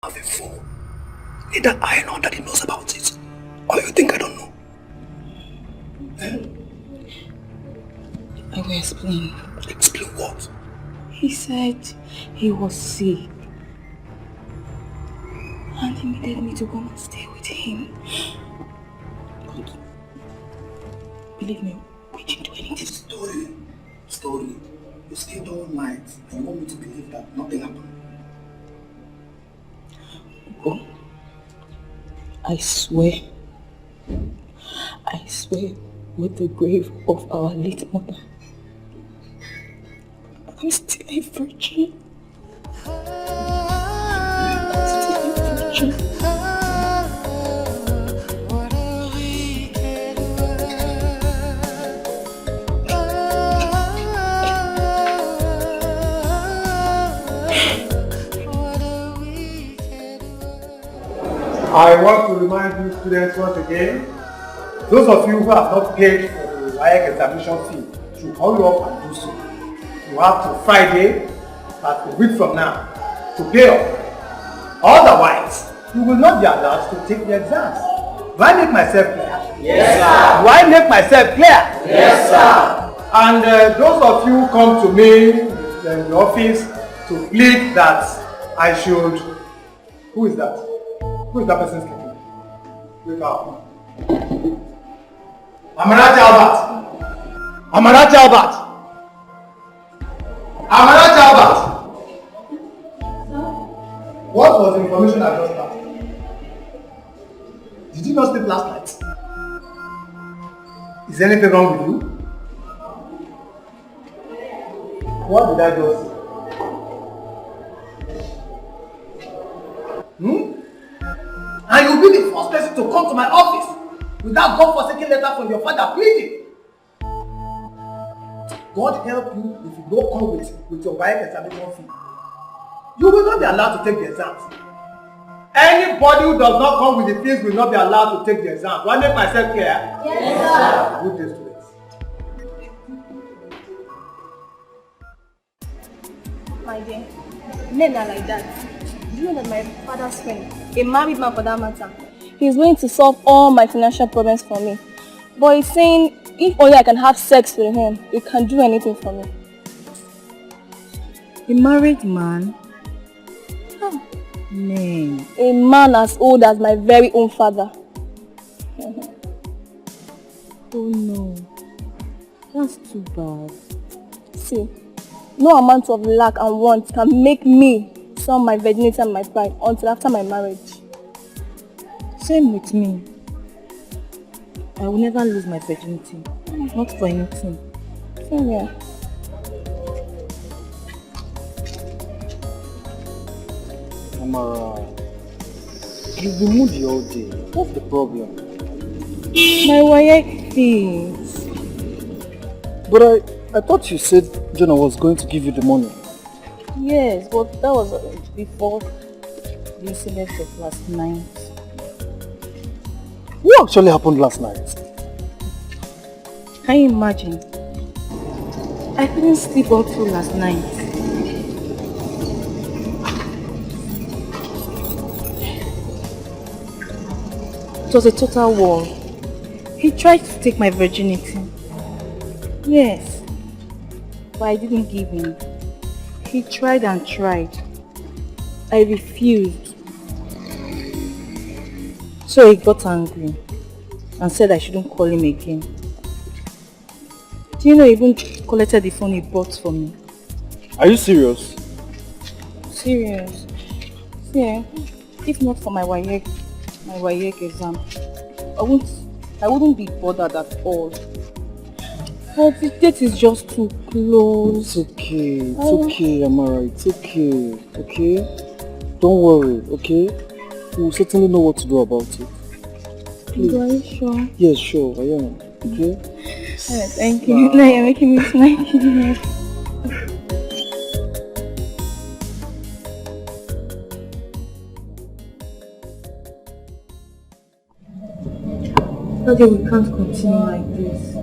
Of a fool. Neither I nor Daddy knows about it. Or you think I don't know? I will explain. Explain what? He said he was sick. And he needed me to come and stay with him. But believe me, we didn't do anything. Story. You stayed all night and you want me to believe that nothing happened. Oh, I swear with the grave of our late mother, I'm still a virgin. I'm still a virgin. I want to remind you students once again, those of you who have not paid for the WAEC examination fee should hurry up and do so. You have till Friday, that's a week from now, to pay up. Otherwise, you will not be allowed to take the exams. Do I make myself clear? Yes, sir. Do I make myself clear? Yes, sir. And those of you who come to me in the office to plead that I should... Who is that? Who is that person speaking? Wake up. Amarachi Albert! Amarachi Albert! Amarachi Albert! What was the information I just got? Did you not sleep last night? Is anything wrong with you? What did I just say? And you'll be the first person to come to my office without God-forsaken letter from your father pleading. God help you if you don't come with your WAEC examination fee. You will not be allowed to take the exams. Anybody who does not come with the fees will not be allowed to take the exams. Do I make myself clear? Yes, sir. Good day, students. My dear, men are like that. Do you know that my father's friend, a married man for that matter, he's willing to solve all my financial problems for me. But he's saying if only I can have sex with him, he can do anything for me. A married man? Man. A man as old as my very own father. Oh no. That's too bad. See, no amount of lack and want can make me sell my virginity and my pride until after my marriage. Same with me. I will never lose my virginity. Not for anything. Same here. Amara, you've been moody all day. What's the problem? My WAEC fees. But I thought you said Jonah was going to give you the money. Yes, but that was before the incident of last night. What actually happened last night? Can you imagine? I couldn't sleep all through last night. It was a total war. He tried to take my virginity. Yes, but I didn't give in. He tried and tried. I refused. So he got angry and said I shouldn't call him again. Do you know he even collected the phone he bought for me? Are you serious? Serious? Yeah. If not for my WAEC exam, I wouldn't be bothered at all. But the date is just too close. It's okay. It's okay, Amara. It's okay. Okay? Don't worry, okay? We'll certainly know what to do about it. Please. Are you sure? Yes, sure. I am. Okay? Alright, thank you. Now you're making me smile. Daddy, we can't continue like this.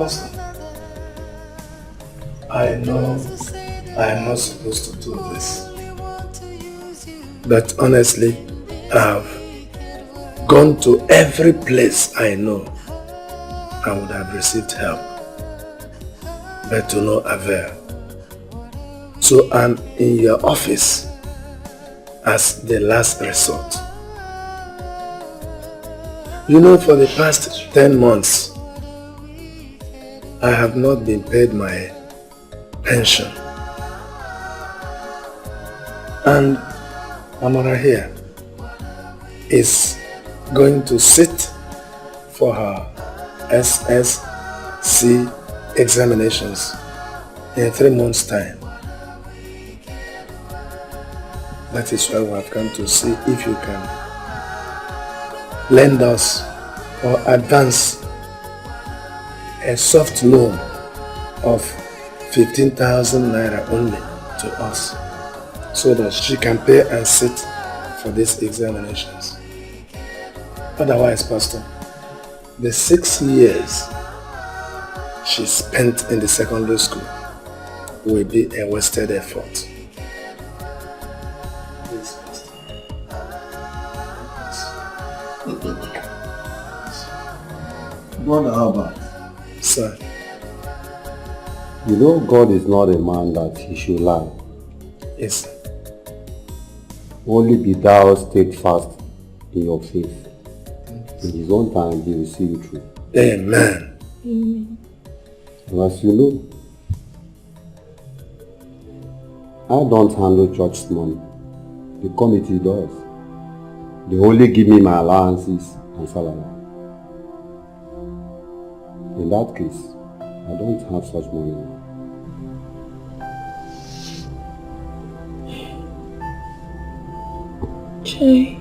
Pastor, I know I am not supposed to do this. But honestly, I've gone to every place I know I would have received help, but to no avail. So I'm in your office as the last resort. You know, for the past 10 months, I have not been paid my pension. And Amara here is going to sit for her SSC examinations in 3 months' time. That is why we have come to see if you can lend us or advance a soft loan of 15,000 naira only to us, so that she can pay and sit for these examinations. Otherwise, Pastor, the 6 years she spent in the secondary school will be a wasted effort. Yes, Pastor. Brother Albert. Sir. You know God is not a man that he should lie. Yes. Only be thou steadfast in your faith. In his own time he will see you through. Amen. Amen. And as you know, I don't handle church's money. The committee does. They only give me my allowances and salary. In that case, I don't have such money now. Jay.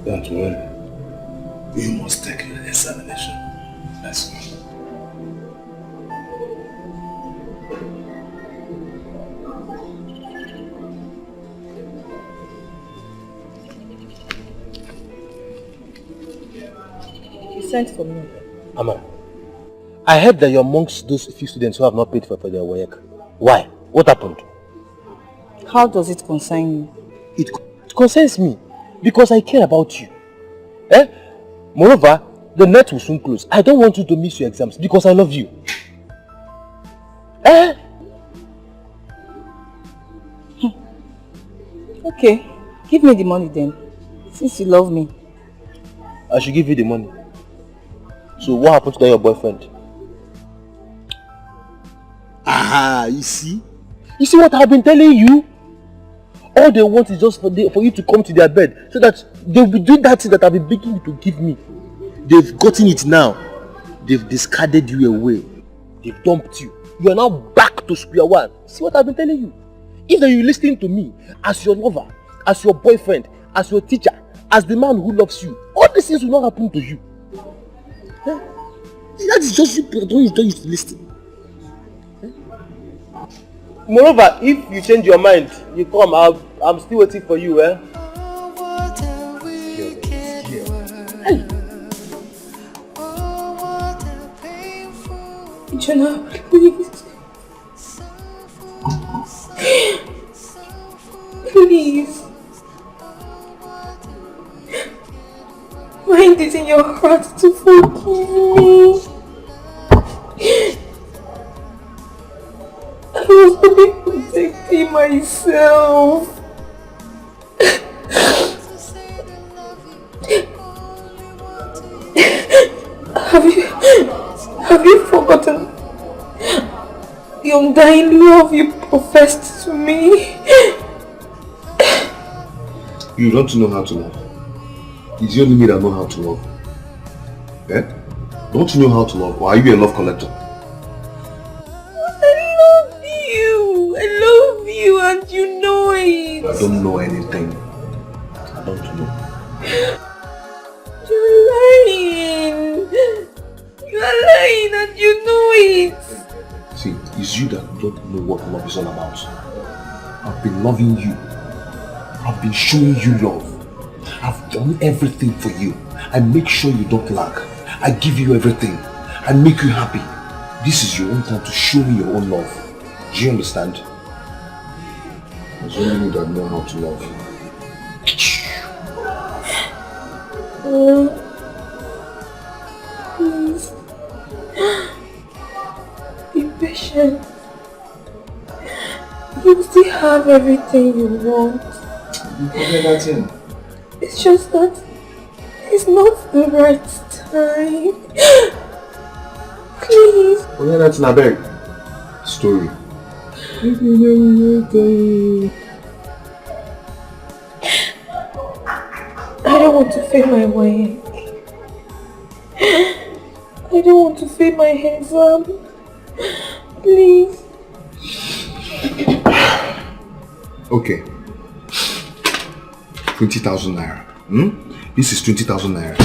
Don't worry. You must take your examination. Let's go. You sent for me. Amara, I heard that you're amongst those few students who have not paid for their work. Why? What happened? How does it concern you? It concerns me because I care about you. Moreover, the net will soon close. I don't want you to miss your exams because I love you. Okay, give me the money then, since you love me. I should give you the money. So what happened to your boyfriend? You see? You see what I've been telling you? All they want is just for you to come to their bed so that they'll be doing that thing that I've been begging you to give me. They've gotten it now. They've discarded you away. They've dumped you. You are now back to square one. See what I've been telling you? If you're listening to me as your lover, as your boyfriend, as your teacher, as the man who loves you, all these things will not happen to you. That is just you don't used to listen. Moreover, if you change your mind, you come, I'm still waiting for you, Jonah, please. Please. Find it in your heart to forgive me. I was only protecting myself. Have you forgotten the undying love you professed to me? You don't know how to love. It's only me that know how to love. Don't you know how to love, or are you a love collector? I love you and you know it. I don't know anything. I don't know. You're lying. You're lying and you know it. See, it's you that don't know what love is all about. I've been loving you. I've been showing you love. I've done everything for you. I make sure you don't lack. I give you everything. I make you happy. This is your own time to show me your own love. Do you understand? There's only you that know how to love. Please. Be patient. You still have everything you want. You forget that thing. It's just that it's not the right time. Please. Forget that thing, I beg. Story. I don't want to fail my way. I don't want to fail my exam. Please. Okay. 20,000 naira. This is 20,000 naira.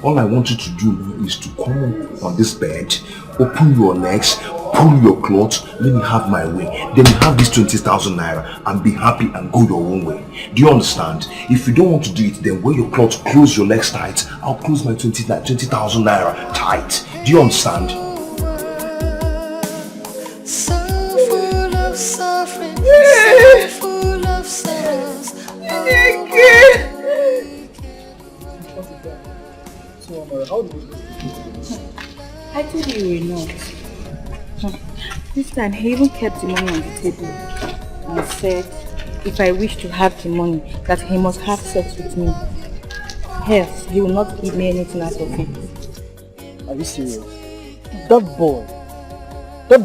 All I want you to do is to come on this bed, open your legs, pull your clothes, let me have my way. Then you have this 20,000 naira and be happy and go your own way. Do you understand? If you don't want to do it, then wear your clothes, close your legs tight. I'll close my 20,000 naira tight. Do you understand? So full of suffering, so full of sorrows. I told you you were not. This time he even kept the money on the table and said if I wish to have the money that he must have sex with me. Else he will not give me anything out of it. Are you serious? That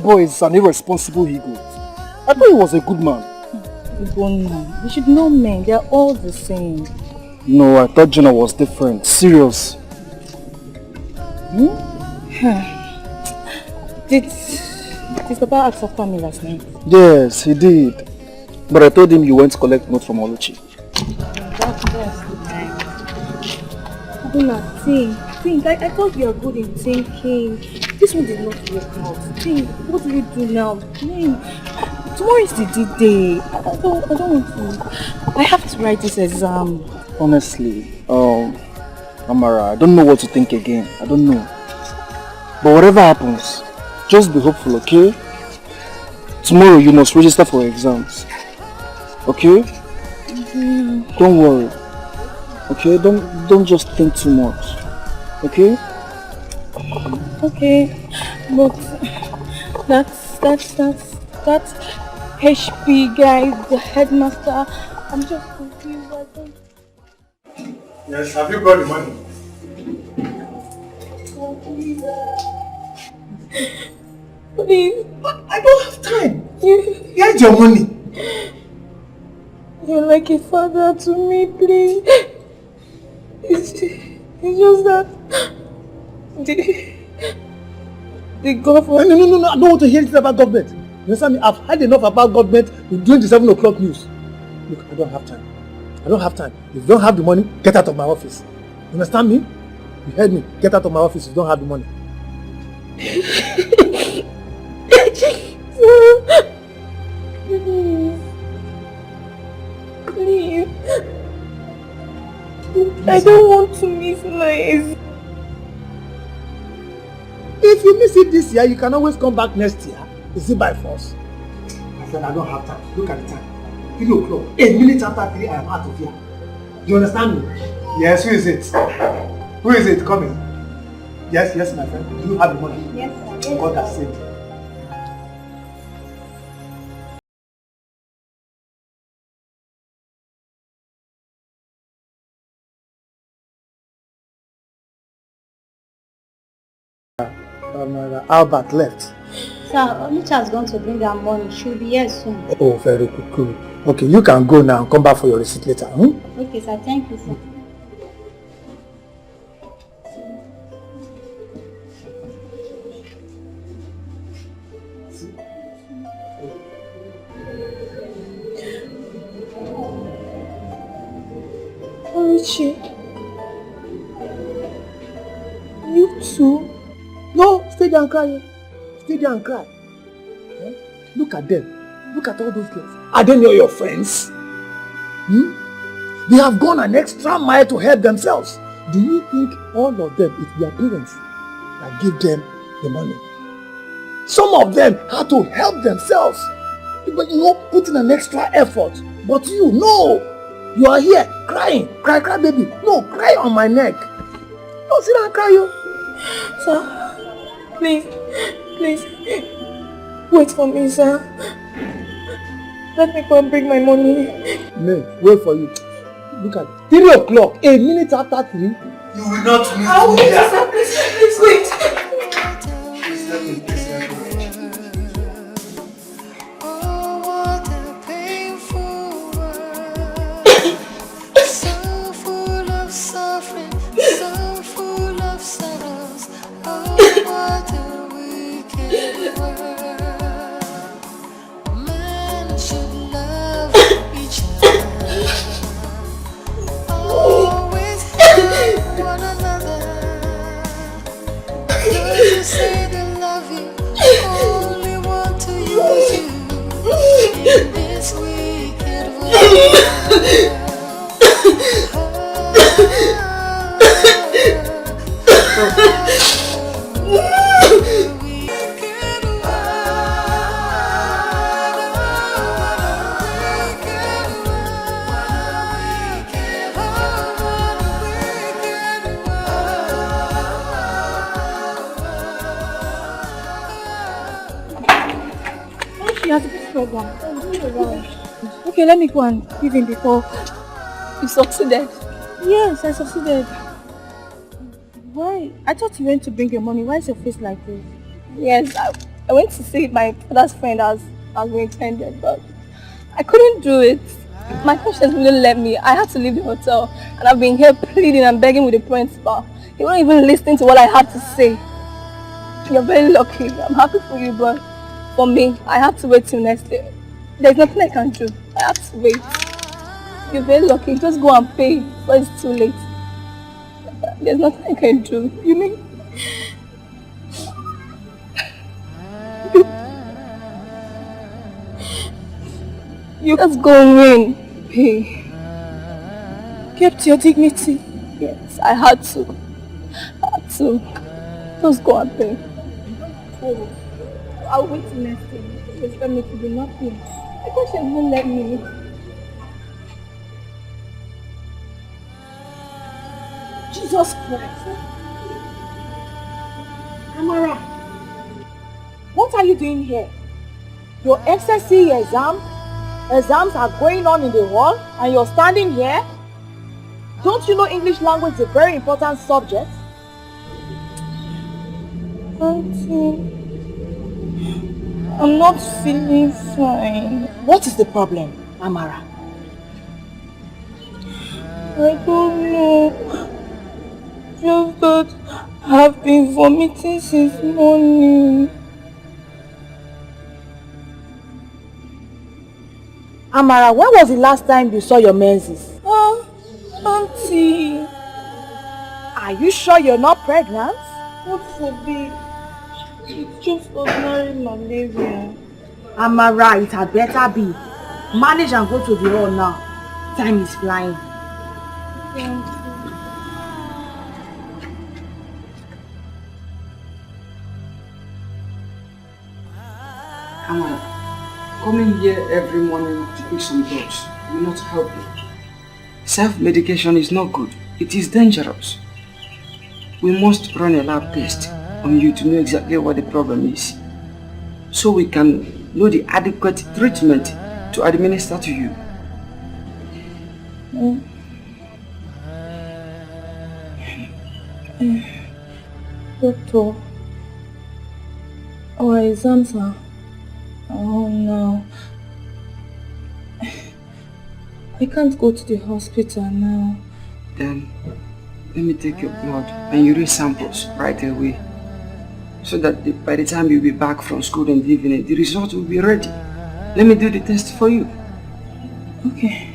boy is an irresponsible ego. I thought he was a good man. You should know men, they are all the same. No, I thought Jonah was different. Serious. Did Papa ask for family last night? Yes, he did. But I told him you went to collect notes from Oluchi. That's nice. Think. I thought you were good in thinking. This one did not work out. Think, what do we do now? Tomorrow is the D-Day. I don't want to. I have to write this exam. Honestly, Amara, I don't know what to think again. I don't know. But whatever happens, just be hopeful, okay? Tomorrow you must register for exams. Okay? Don't worry. Okay? Don't just think too much. Okay? Okay. But that HP guy, the headmaster, I'm just confused. I don't... Yes, have you got the money? Please. I don't have time. Here's your money. You're like a father to me, please. It's just that the government... No, I don't want to hear anything about government. You understand me? I've had enough about government during the 7 o'clock news. Look, I don't have time. If you don't have the money, get out of my office. You understand me? You heard me. Get out of my office if you don't have the money. Please. I don't want to miss my exam. If you miss it this year, you can always come back next year. Is it by force? My friend, I don't have time. Look at the time. 3 o'clock. 8 minutes after 3, I am out of here. Do you understand me? Yes, who is it? Who is it coming? Yes, my friend. Do you have the money? Yes, sir. God has saved you. Albert left. Sir, Oluchi has gone to bring her money. She'll be here soon. Oh, very cool. Okay, you can go now. Come back for your receipt later. Okay, sir. Thank you, sir. Oluchi, you too? No, stay there and cry. Look at them. Look at all those girls. Are they not your friends? They have gone an extra mile to help themselves. Do you think all of them, it's their parents that give them the money? Some of them had to help themselves. But put in an extra effort. But you, no! You are here crying. Cry, baby. No, cry on my neck. No, sit down and cry, you. Sir, please. Wait for me, sir. Let me go and bring my money. No, wait for you. Look at 3 o'clock, a minute after 3. You will not meet I'll me wait, here. sir. Please wait. Please let me wait. Oh, what a painful world. So full of suffering, so full of sorrows. Oh, what a wicked world. Men should love each other. Always help one another. Those who say they love you only want to use you in this wicked world. She has a big program. Okay, let me go and give him before. You succeeded. Yes, I succeeded. Why? I thought you went to bring your money. Why is your face like this? Yes, I went to see my father's friend as we intended, but I couldn't do it. My conscience wouldn't let me. I had to leave the hotel, and I've been here pleading and begging with the principal. He won't even listen to what I have to say. You're very lucky. I'm happy for you, but for me, I have to wait till next day. There's nothing I can do. I have to wait. You're very lucky. Just go and pay before it's too late. There's nothing I can do. You mean? You just go in. Pay. Kept your dignity. Yes, I had to. Just go and pay. Oh, I'll wait till next day. Just let me to do nothing. My conscience won't let me. Jesus Christ. Amara, what are you doing here? Your SSC exams are going on in the hall and you're standing here? Don't you know English language is a very important subject? Auntie, I'm not feeling fine. What is the problem, Amara? I don't know. Just that I've been vomiting since morning. Amara, when was the last time you saw your menses? Auntie. Are you sure you're not pregnant? What forbid? It's just ordinary malaria. Amara, it had better be. Manage and go to the hall now. Time is flying. Thank you. Amara, coming here every morning to pick some drugs will not help you. Self-medication is not good. It is dangerous. We must run a lab test on you to know exactly what the problem is, so we can know the adequate treatment to administer to you. Doctor, our exams are on now. I can't go to the hospital now. Then let me take your blood and urine samples right away, so that by the time you'll be back from school in the evening, the result will be ready. Let me do the test for you. Okay.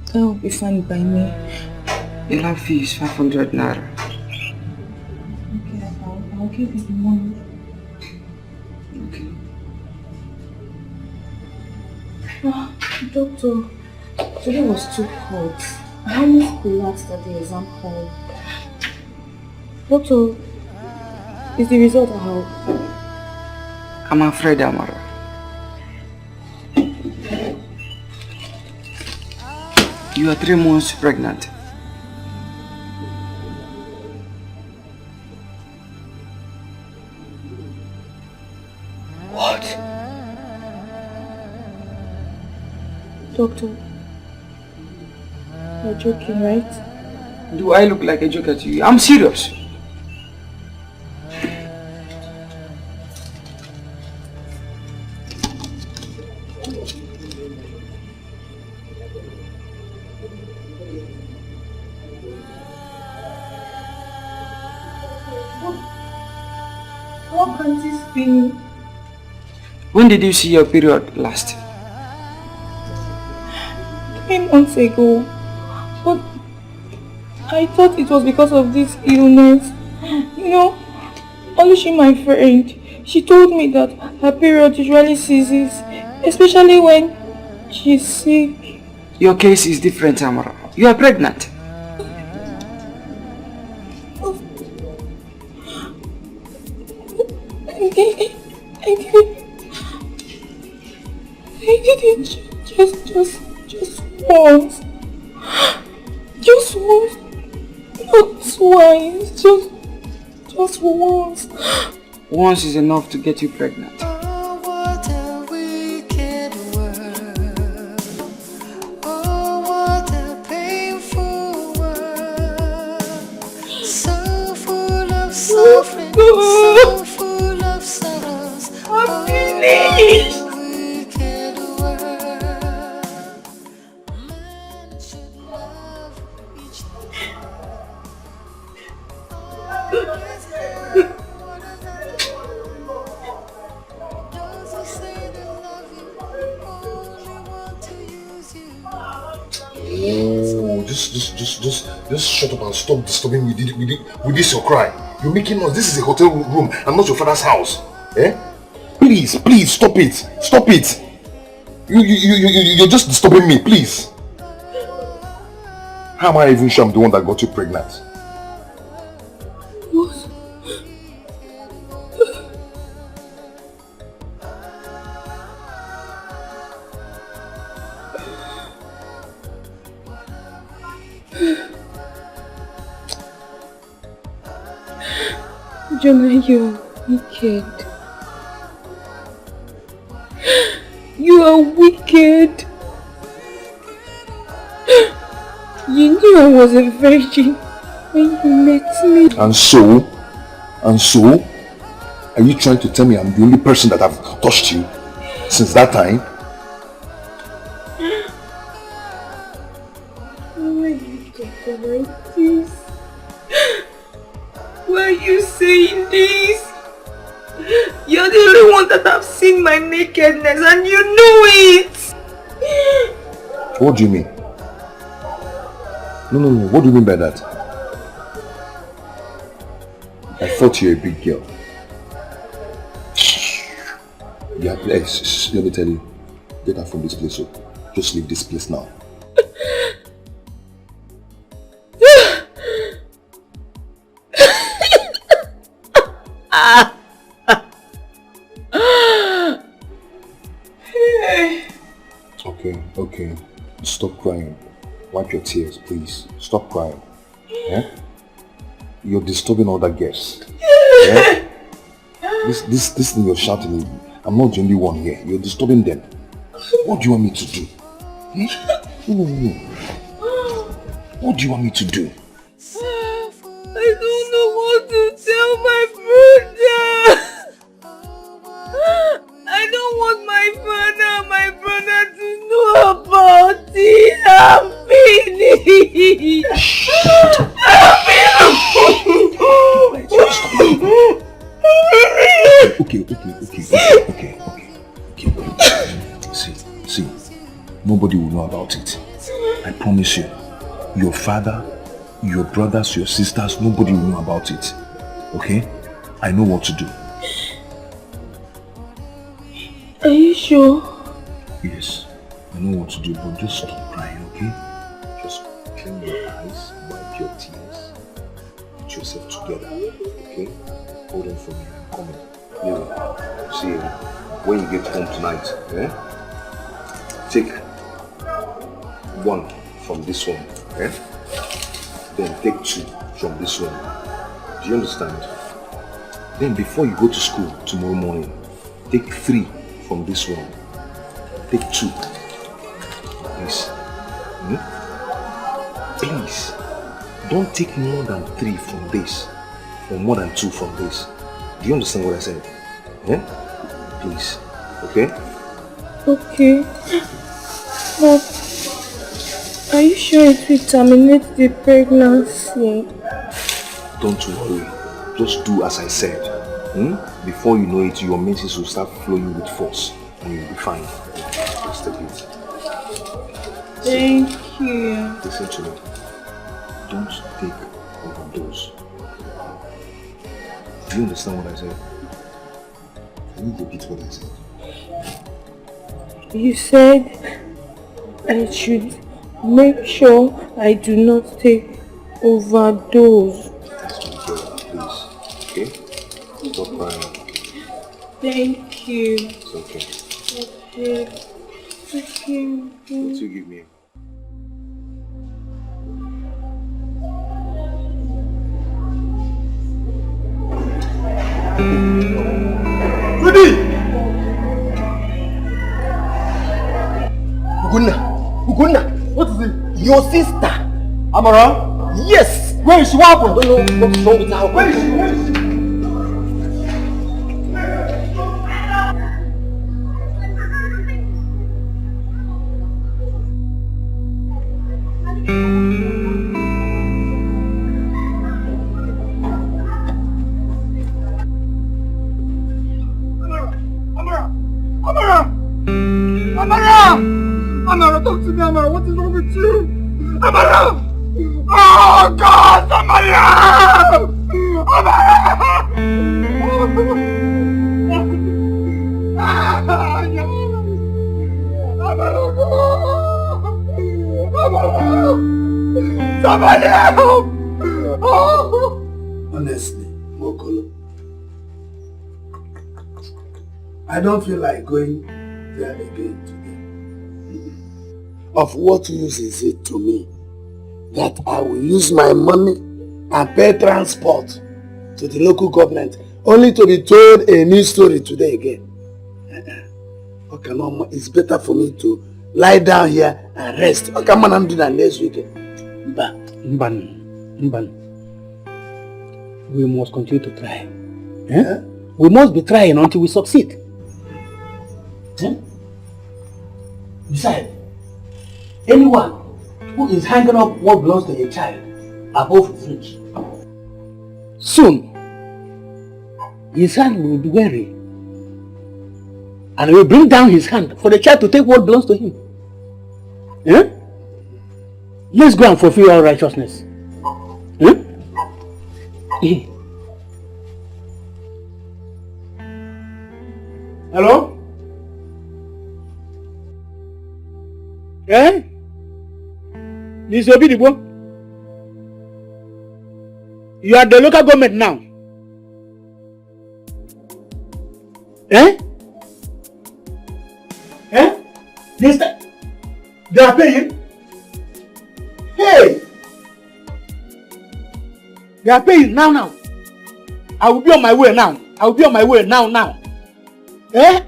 That will be fine by me. The lab fee is 500 naira. Okay, I'll give you the money. Okay. Doctor, today was too hot. I I almost collapsed at the exam hall. Doctor, is the result out? I'm afraid, Amara. You are 3 months pregnant. What? Doctor, you're joking, right? Do I look like a joker to you? I'm serious. What can this be? When did you see your period last? 3 months ago. But I thought it was because of this illness. You know, Olushi, my friend, she told me that her period usually ceases, especially when she's sick. Your case is different, Amara. You are pregnant. I didn't just once. Just once. Not twice. Just once. Once is enough to get you pregnant. What a wicked world. Oh, what a painful world. So full of suffering, so full of sorrows. I'm finished. Wicked world. Man should love each Oh, just shut up and stop disturbing me with this your cry. You're making noise. This is a hotel room and not your father's house. Eh? Please, stop it. Stop it. You're just disturbing me, please. How am I even sure I'm the one that got you pregnant? What? Jonah, you're wicked. You are wicked. You knew I was a virgin when you met me. And so, are you trying to tell me I'm the only person that have touched you since that time? Why you talking like this? Why are you saying this? You're the only one that have seen my nakedness and you know it! What do you mean? No, what do you mean by that? I thought you were a big girl. Yeah, please, let me tell you. Get her from this place, so just leave this place now. Okay. Stop crying. Wipe your tears, please. Stop crying. Yeah? You're disturbing other guests. Yeah? This thing you're shouting, I'm not the only one here. You're disturbing them. What do you want me to do? No. What do you want me to do? I don't know what to tell my brother. I don't want my father and my brother to know about it. I'm finished. Okay. See. Nobody will know about it. I promise you. Your father, your brothers, your sisters, nobody will know about it. Okay? I know what to do. Are you sure? Yes, I know what to do, but just stop crying, okay? Just Clean your eyes, wipe your tears, put yourself together, okay? Hold on for me, I'm coming. Yeah. See, when you get home tonight, take one from this one, then take two from this one. Do you understand? Then before you go to school tomorrow morning, take 3 from this one. Take 2. Please. Please. Don't take more than 3 from this. Or more than 2 from this. Do you understand what I said? Please. Okay? Okay. But are you sure it will terminate the pregnancy? Don't worry. Just do as I said. Before you know it, your menses will start flowing with force and you'll be fine. Just take it. Thank you. Listen to me. Don't take overdose. Do you understand what I said? Can you repeat what I said? You said I should make sure I do not take overdose. That's my girl, please. Okay? Stop crying. Thank you. It's okay. Okay. Thank you. What you give me? Rudy! Ugonna, what is it? Your sister. Amara? Yes! Where is she? What happened? I don't know what's wrong with her. Where is she? Where is she? Amara, talk to me, Amara. What is wrong with you? Amara! Oh, God! Amara! Somebody help! Honestly, Mokolo, I don't feel like going there again today. Of what use is it to me that I will use my money and pay transport to the local government only to be told a new story today again? Okay, no, it's better for me to lie down here and rest. Okay, man, I'm doing that next weekend. Mban. We must continue to try. We must be trying until we succeed. Besides, anyone who is hanging up what belongs to a child above his reach, soon his hand will be weary and he will bring down his hand for the child to take what belongs to him. Let's go and fulfill our righteousness. Hello? This Obidigbo. You are the local government now. This time, they are paying. Hey! They are paying now. I will be on my way now. Now. Hey!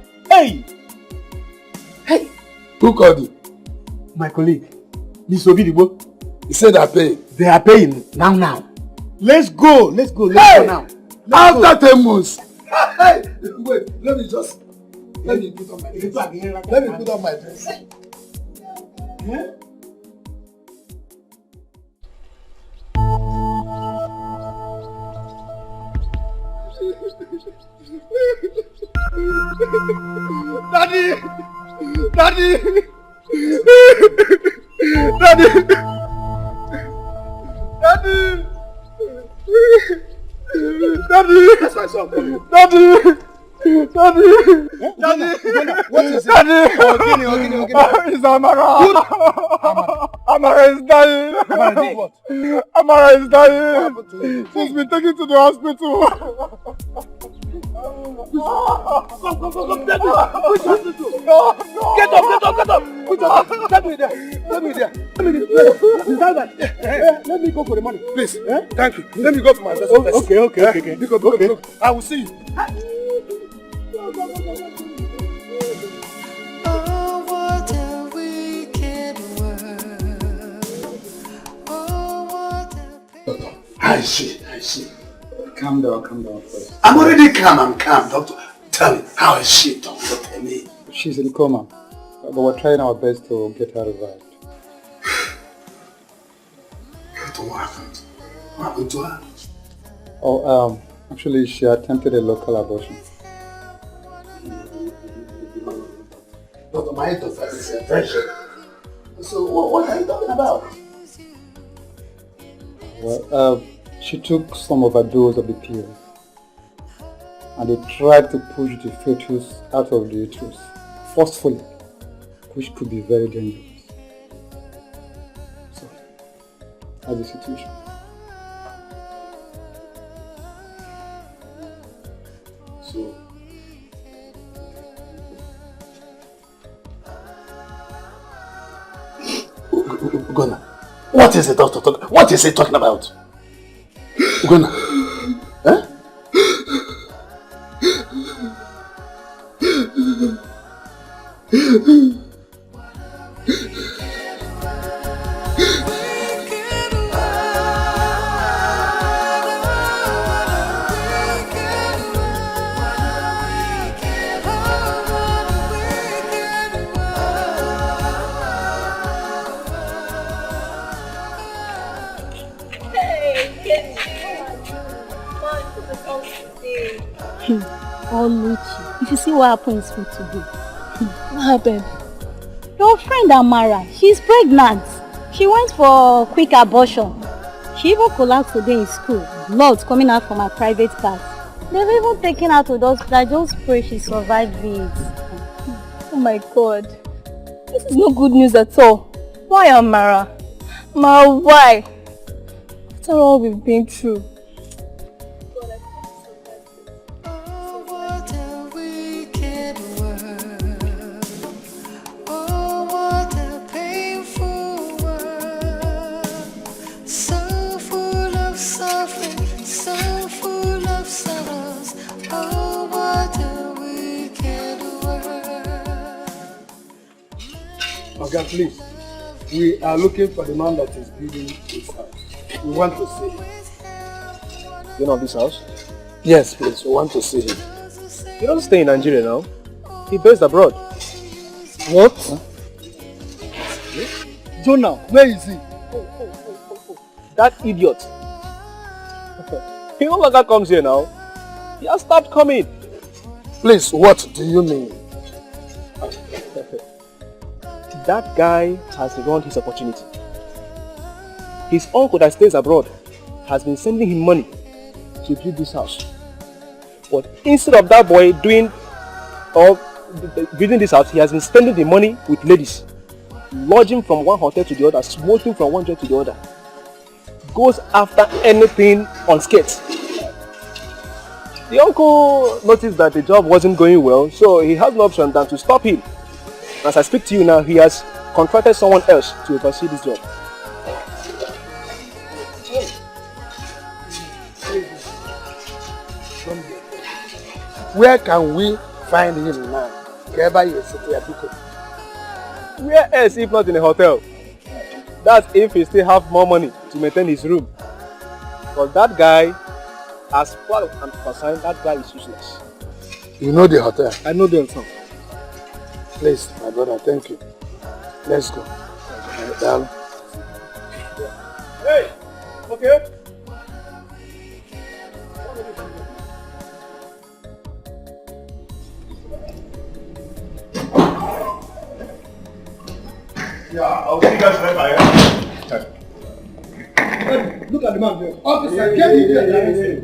Who called you? My colleague, Miss Obidigbo. He said they are paying. They are paying now. Let's go now. After 10 months. Hey! Wait, let me put on my dress. Daddy! That's my son. Daddy! What is it? Daddy! Okay. It's Amara. Amara is dying. Amara did what? Amara is dying. She's been taken to the hospital. Come, get up. Let me there. Let me go for the money. Please. Thank you. Let me go for my business. Okay. Look. I will see you. Oh, what a wicked world. Oh, what a I see. Calm down first. I'm already calm. I'm calm, doctor. Tell me, how is she, doctor? Tell me. She's in coma, but we're trying our best to get her revived. What happened? What happened to her? Oh, actually, she attempted a local abortion. Doctor, my daughter is a virgin. So, what are you talking about? Well, she took some overdose of the pill, and they tried to push the fetus out of the uterus forcefully, which could be very dangerous. So, that's the situation. So, Ugonna, what is the doctor talking? What is he talking about? Ugonna, huh? Oh, Luchi, if you see what happened in school today. What happened? Your friend Amara, she's pregnant. She went for quick abortion. She even collapsed today in school. Blood coming out from her private part. They've even taken her to the hospital. I just pray she survived it. Oh my God. This is no good news at all. Why, Amara? Amara, why? After all we've been through. Oga, please. We are looking for the man that is building this house. We want to see him. You know this house? Yes, please. We want to see him. He doesn't stay in Nigeria now. He based abroad. What? Huh? Jonah, where is he? That idiot. He no longer comes here now. He has stopped coming. Please, what do you mean? That guy has ruined his opportunity. His uncle that stays abroad has been sending him money to build this house. But instead of that boy building this house, he has been spending the money with ladies. Lodging from one hotel to the other, smoking from one joint to the other. Goes after anything unscathed. The uncle noticed that the job wasn't going well, so he has no option than to stop him. As I speak to you now, he has contracted someone else to oversee this job. Where can we find him now? Where else if not in a hotel? That's if he still have more money to maintain his room. But that guy, as far as I'm concerned, that guy is useless. You know the hotel? I know the hotel. Please, my brother, thank you. Let's go. Hey, okay. Yeah, I'll see you guys right by. Look at the man there. Officer, get in there.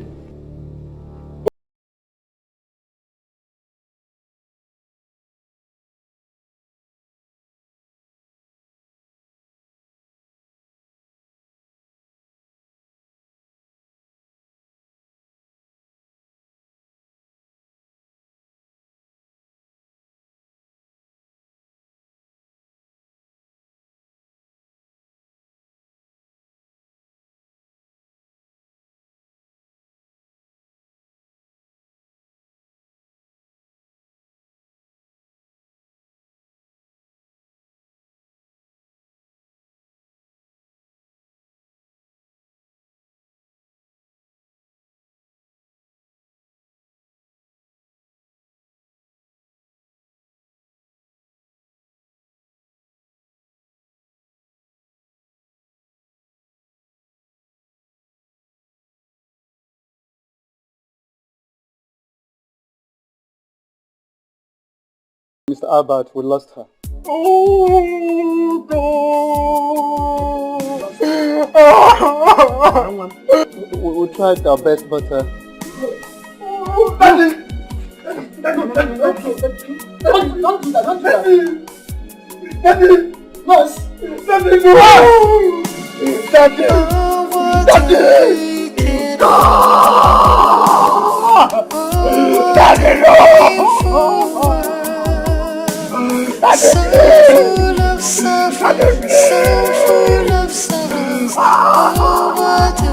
Mr. Albert, we lost her. Oh, God. We tried our best, but... Daddy! Don't do that. Daddy! Nurse! Daddy, no! Daddy! Daddy! Daddy, no! So full of suffering, so full of sorrows. Oh, what a